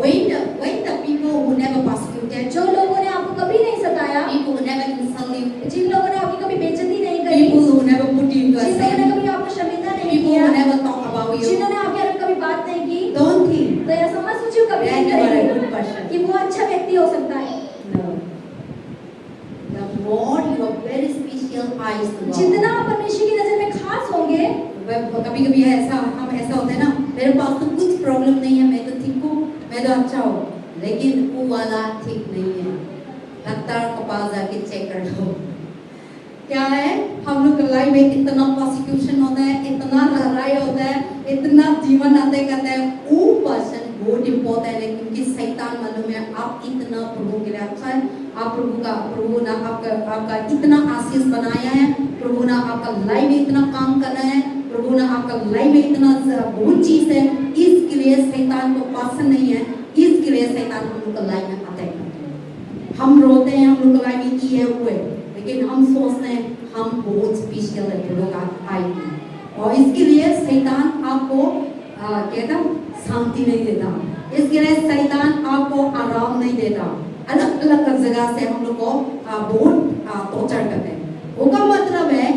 When the people who never persecuted, जो लोगों ने आपको कभी नहीं सताया, people who never insult you, जिन लोगों ने आपकी कभी बेइज्जती नहीं करी, people who never put you into a जिन लोगों ने sin, कभी आपको शर्मिंदा नहीं people किया, who never talk about you, जिन्होंने आपके बारे में कभी बात नहीं की, don't think तो ऐसा मत सोचिए कभी that नहीं you are a करेंगे good person. कि वो अच्छा व्यक्ति हो सकता है। No. The more you are very special eyes to God. जितना आप परमेश्वर की नजर में खास होंगे, कभी कभी ऐसा हम ऐसा होता है ना, मेरे पास तो कुछ प्रॉब्लम नहीं है, मैं तो ठीक हूँ, मैं तो अच्छा हूँ, लेकिन वो वाला ठीक नहीं है। डॉक्टर के पास जाके चेक कर लो। क्या है, हम लोग लाइफ में इतना प्रोसिक्यूशन होता है, इतना लड़ाई होता है, इतना जीवन आते करते हैं, वो पर्सन बहुत इम्पोर्टेंट है, क्योंकि शैतान मालूम है आप इतना प्रभु के लिए अच्छा है, आप प्रभु ने आपका इतना आशीष बनाया है, प्रभु ने आपका लाइफ में इतना काम करना है, प्रभु ने आपका लाइफ में इतना बहुत चीज है, इसके लिए शैतान को पसंद नहीं है, इसके लिए शैतान हम लोग लाइफ में अटैक करते हैं। हम रोते हैं, हम लोग लाइफ में ये हुए, लेकिन हम सोचते हैं हम बहुत स्पेशल है, प्रभु का आएगी, और इसके लिए शैतान आपको कहता शांति नहीं देता, इसके लिए शैतान आपको आराम नहीं देता, अलग अलग जगह से हम लोग को बहुत टॉर्चर करते हैं। उसका मतलब है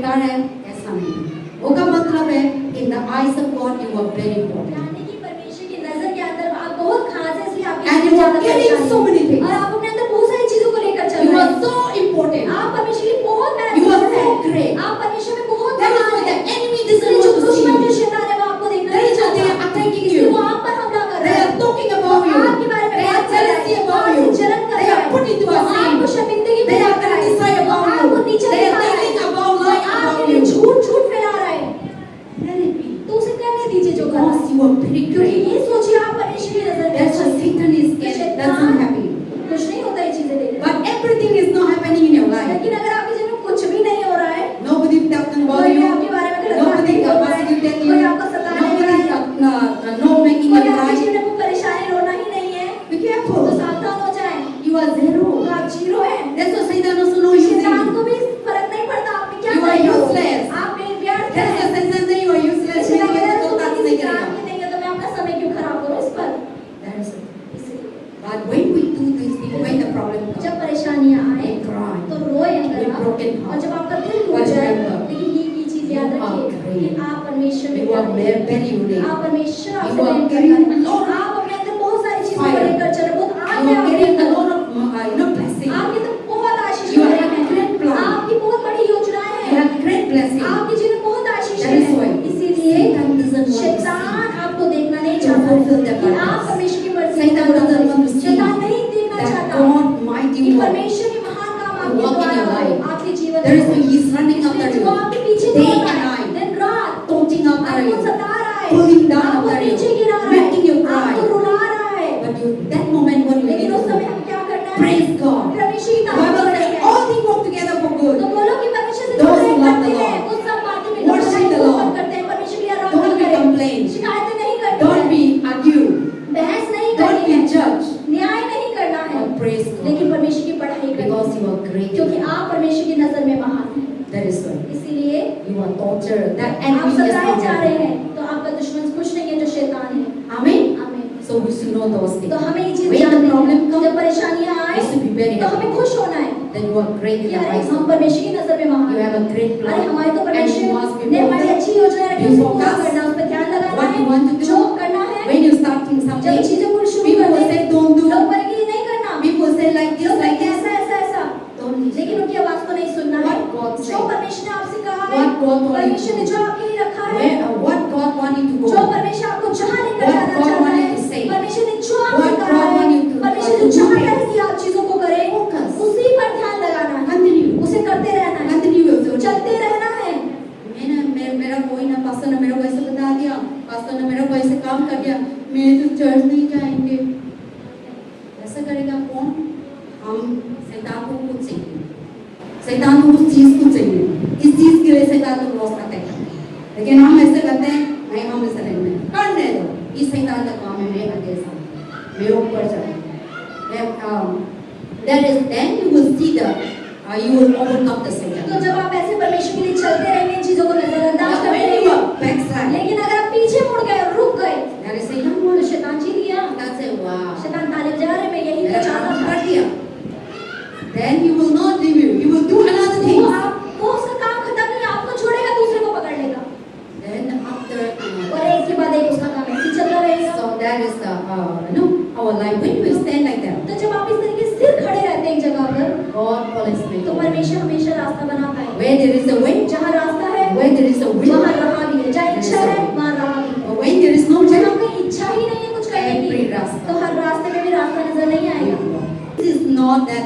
बेकार है, ऐसा नहीं। वो का मतलब है in the eyes of God you are very important. यानी कि परमेश्वर की नजर के अंदर आप बहुत खास है, इसलिए आपके And अंदर you are ज्यादा carrying परेशानी so many है। things. और आप अपने अंदर बहुत सारी चीजों को लेकर चल You रहे are हैं। so important. आप परमेश्वर के लिए बहुत You are महत्वपूर्ण so हैं। great. आप परमेश्वर में बहुत That is महान why the हैं। enemy इसलिए doesn't जो want to see दुश्मन जो you. शैतान है वो आपको देखना That नहीं is why they चाहता। are attacking इसलिए you. वो आप पर हमला कर They रहा are है। talking about you. आपके बारे में They बात are कर रहा है। jealousy about आपसे you. जलन कर They रहा are है। putting you वो to आपको shame. शर्मिंदगी में They are डाल रहा है। criticizing वो about आपको you. नीचे They are दिखा रहा है। telling about वो lying आपके about लिए you. झूठ फैला रहा है। Let it be. तो उसे करने दीजिए जो कर रहा Because है। you are very क्योंकि great. ये सोचिए आप परमेश्वर की नजर में That's why अच्छे हैं। Satan is तो scared. शैतान Doesn't happy. कुछ नहीं होता ये चीजें देखकर। But everything is not happening in your life. लेकिन अगर आपके जीवन में कुछ भी नहीं हो रहा है, Nobody talking about कोई you. आपके बारे में गलत बात Nobody नहीं बोल रहा है, asking you. कोई आपको सता नहीं Nobody रहा है, no making कोई you आपके right. जीवन में कोई परेशानी रोना ही नहीं है, Be तो careful. सावधान हो जाएं। You are zero. तो आप जीरो हैं। That's why Satan also know you. शैतान को भी फर्क नहीं पड़ता आपने क्या You are किया हो। useless. आप व्यर्थ That's हैं। why Satan say you are useless. शैतान You कहता है, are तुम not किसी taking काम it. की नहीं है, तो मैं अपना समय क्यों खराब करूं इस पर। That is it. इसलिए But when we do these things, when the problem comes, जब परेशानियां आए we cry. तो रोए अंदर With आप। broken heart. और जब आपका दिल टूट But जाए, remember, लेकिन ये चीज याद you are रखिए great. कि आप परमेश्वर में You क्या are हैं। very unique. आप परमेश्वर You आपसे are प्रेम carrying करता है। a lot of आप अपने अंदर बहुत सारी चीजों को fire. लेकर चल रहे हैं, बहुत आग You है are आपके getting a अंदर। lot of blessing. आपके तो बहुत आशीष You हो have रहे a great हैं। plan. आपकी बहुत बड़ी योजनाएं You हैं। have great blessing. आपके जीवन में बहुत आशीष That is why है। इसीलिए Satan doesn't want to शैतान आपको देखना नहीं to चाहता fulfill the कि आप purpose. परमेश्वर की मर्जी Satan को doesn't want to करें। see शैतान नहीं देखना that चाहता God mighty कि work. परमेश्वर के महान काम आपके work in द्वारा your life. हो, आपके जीवन There is में why He's running after इसलिए you. जो आपके पीछे Day दौड़ and रहा है, night. दिन रात Taunting after आपको you. सता रहा है, Pulling down आपको after you. नीचे गिरा रहा है, Making you cry. आपको रुला रहा है। But you, that moment what you need लेकिन to उस समय do, हम क्या करना है? praise God. परमेश्वर की The तारीफ Bible करनी says है। all things work together for good. तो बोलो कि परमेश्वर से जो Those who प्रेम love करते the हैं, Lord. उस सब बातें में Worship the Lord. करते हैं, परमेश्वर की आराधना Don't be करें, complain. शिकायतें नहीं करनी Don't है, be argue. बहस नहीं Don't करनी be है, judge. न्याय नहीं करना है, But praise God. लेकिन परमेश्वर की पढ़ाई करनी Because है, you are great. क्योंकि आप परमेश्वर की नजर में महान हैं। That is why इसीलिए you are tortured. That आप enemy is सताए not जा रहे happy. हैं, तो आपका दुश्मन कुछ नहीं है जो शैतान है। Amen. आमीन। So we should know those things. तो हमें ये चीज When the जाननी problem है, comes, जब परेशानियां आए we should be very तो हमें happy. खुश होना है Then you are great in कि the अरे eyes हम of God. परमेश्वर की नजर में महान You हैं। have a great अरे plan. हमारे तो And you must परमेश्वर be ने हमारी focused. अच्छी योजना रखी है, Be उसको पूरा focused. करना, उस पर ध्यान लगाना What you है, want to do. जो करना है। When you starting जब something, चीजों को शुरू people will करते say हैं, don't do. लोग बोलेंगे ये नहीं करना, People say like this, लोग like बोलेंगे this. ऐसा ऐसा ऐसा, Don't listen. लेकिन उनकी आवाज को नहीं सुनना है। What God जो said. परमेश्वर ने आपसे कहा है, What God told you परमेश्वर to ने do. जो आपके लिए रखा है, What God want you to जो go. परमेश्वर आपको जहाँ लेकर What जाना God चाहता want है, you to say. परमेश्वर ने जो आपसे What कहा God है, want you to परमेश्वर do. जो चाहता है कि आप चीजों को करें, Focus. उसी पर ध्यान लगाना है, Continue. उसे करते रहना है, Continue with your चलते रहना है। मेरा कोई ना पास्टर ने मेरा को ऐसे बता दिया, पास्टर ने मेरा को ऐसे काम कर दिया, मैं तो चर्च नहीं जाएंगे। ऐसा करेगा कौन? हम शैतान को कुछ चाहिए, शैतान को उस चीज को चाहिए, इस चीज के लिए शैतान को रोक सकते हैं। लेकिन हम ऐसे करते हैं, नहीं हम ऐसा नहीं में करने दो, इस शैतान का काम है, मैं आगे सा मैं ऊपर चढ़। That is then you will see the you will overcome the Satan. तो जब आप ऐसे परमेश्वर के लिए चलते रहेंगे, इन चीजों को नजरअंदाज But करते when you रहेंगे, are backslide, लेकिन अगर आप पीछे मुड़ गए और रुक गए, that is Satan तो शैतान जीत गया। That's it. Wow. शैतान ताले बजा रहे, मैं यही मेरा तो चाहता काम था। कर दिया। Then you will not leave you. You will do another वो thing. आप वो उसका काम खत्म नहीं, आपको छोड़ेगा, दूसरे को पकड़ लेगा, Then after और एक के बाद एक उसका काम ऐसे ही चलता रहेगा। so that is the our life. When we stand like that, तो जब आप इस तरीके से स्थिर खड़े रहते हैं एक जगह पर, God always तो makes. परमेश्वर हमेशा रास्ता बनाता है। Where there is a way, जहाँ रास्ता है, where there is a will, वहाँ राह भी है, जहाँ इच्छा है, वहाँ राह भी है। or when there is no जहाँ will, कोई इच्छा ही नहीं है कुछ करने every की, रास्ता. तो हर रास्ते में भी रास्ता नजर नहीं आएगा। This is not that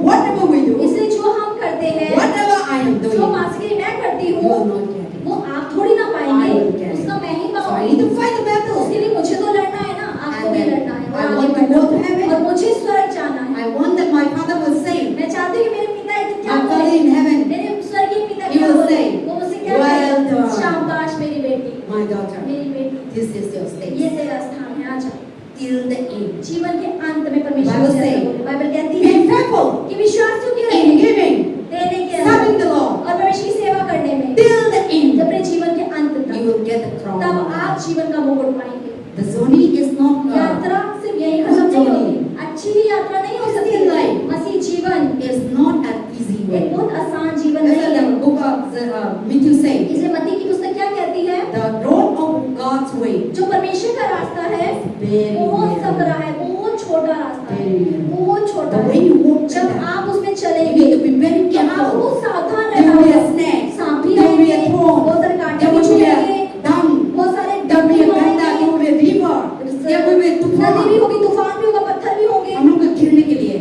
whatever we do, इसलिए जो हम करते हैं, whatever I am जो doing, मासिक मैं करती you हूँ, will not get it. वो आप थोड़ी ना I पाएंगे, will get it. उसका मैं ही So I पाऊंगी। need to fight the battle. उसके लिए मुझे तो लड़ना है ना, आपको And भी then लड़ना है, और I आगे want to बढ़ना go to है, heaven. और मुझे स्वर्ग जाना है। I want that my Father will say, मैं चाहती हूँ कि मेरे पिता एक दिन क्या My Father बोले, in heaven, मेरे स्वर्गीय पिता He क्या will बोले, say, वो मुझसे क्या well कहे, done. शाबाश मेरी बेटी, my daughter, मेरी बेटी, this is your state. ये तेरा स्थान है, आजा। Till the end. जीवन के अंत में परमेश्वर Bible से say, ऐसा बोले। बाइबल कहती Be है faithful कि विश्वासियों की in रहे, giving, देने के serving अंदर, the Lord. और परमेश्वर की सेवा करने में, Till the end, अपने जीवन के अंत you तक, will get the crown. तब आप जीवन का मुकुट पाएंगे। The journey is not यात्रा सिर्फ यही खत्म नहीं होती, अच्छी यात्रा नहीं हो सकती। Christian life मसीह जीवन is not an easy एक way. बहुत आसान जीवन That's नहीं why है। the book of Matthew says, इसे मत्ती की पुस्तक क्या कहती है? the road of God's way जो परमेश्वर का रास्ता है very बहुत narrow. सकरा है, बहुत छोटा रास्ता है, बहुत छोटा The है। way you walk जब there, आप उसमें you चलेंगे need to be very तो आपको careful. सावधान There रहना will be a होगा। snake, सांप भी there will be आएंगे, a thorn, बहुत सारे कांटे there भी will be a छुएंगे, dung, बहुत सारे there will be a डंक ganda, आएंगे, there will be a river, there will be a नदी भी तूफान. होगी, तूफान भी होगा, पत्थर भी होंगे। हम लोग को गिरने के लिए,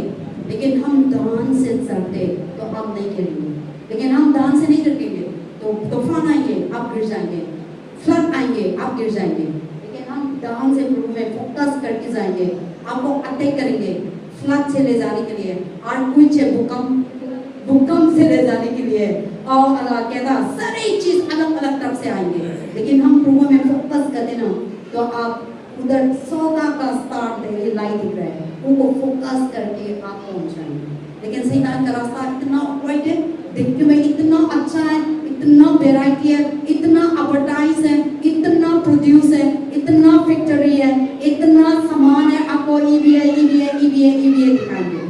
लेकिन हम दान से चलते तो हम नहीं गिरेंगे। लेकिन हम दान से नहीं गिरेंगे तो तूफान आएंगे, आप गिर जाएंगे, फ्लड आएंगे, आप गिर जाएंगे। लेकिन हम दान से प्रभु में फोकस करके जाएंगे, आपको अटैक करेंगे, फ्लड से ले जाने के लिए, और कुछ भूकंप से ले जाने के लिए, और कहता सारी चीज अलग अलग तरफ से आएंगे। लेकिन हम प्रभु में फोकस करते ना तो आप उधर 14 का स्टार लाइट दिख रहा है, उनको फोकस करके आप पहुंच जाएंगे। लेकिन शैतान का रास्ता इतना वाइड है, देखने में इतना अच्छा है, इतना वेराइटी है, इतना एडवर्टाइज है, इतना प्रोड्यूस है, इतना फैक्ट्री है, इतना सामान है, आपको ईवीए दिखाएंगे,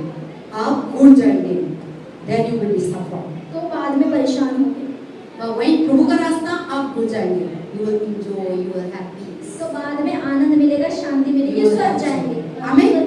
आप घुल जाएंगे, then you will be suffer। तो बाद में परेशान होंगे। वही प्रभु का रास्ता आप घुल जाएंगे, you will enjoy, you will have peace। तो बाद में आनंद मिलेगा, शांति मिलेगी, स्वर्ग जाएंगे। आमीन।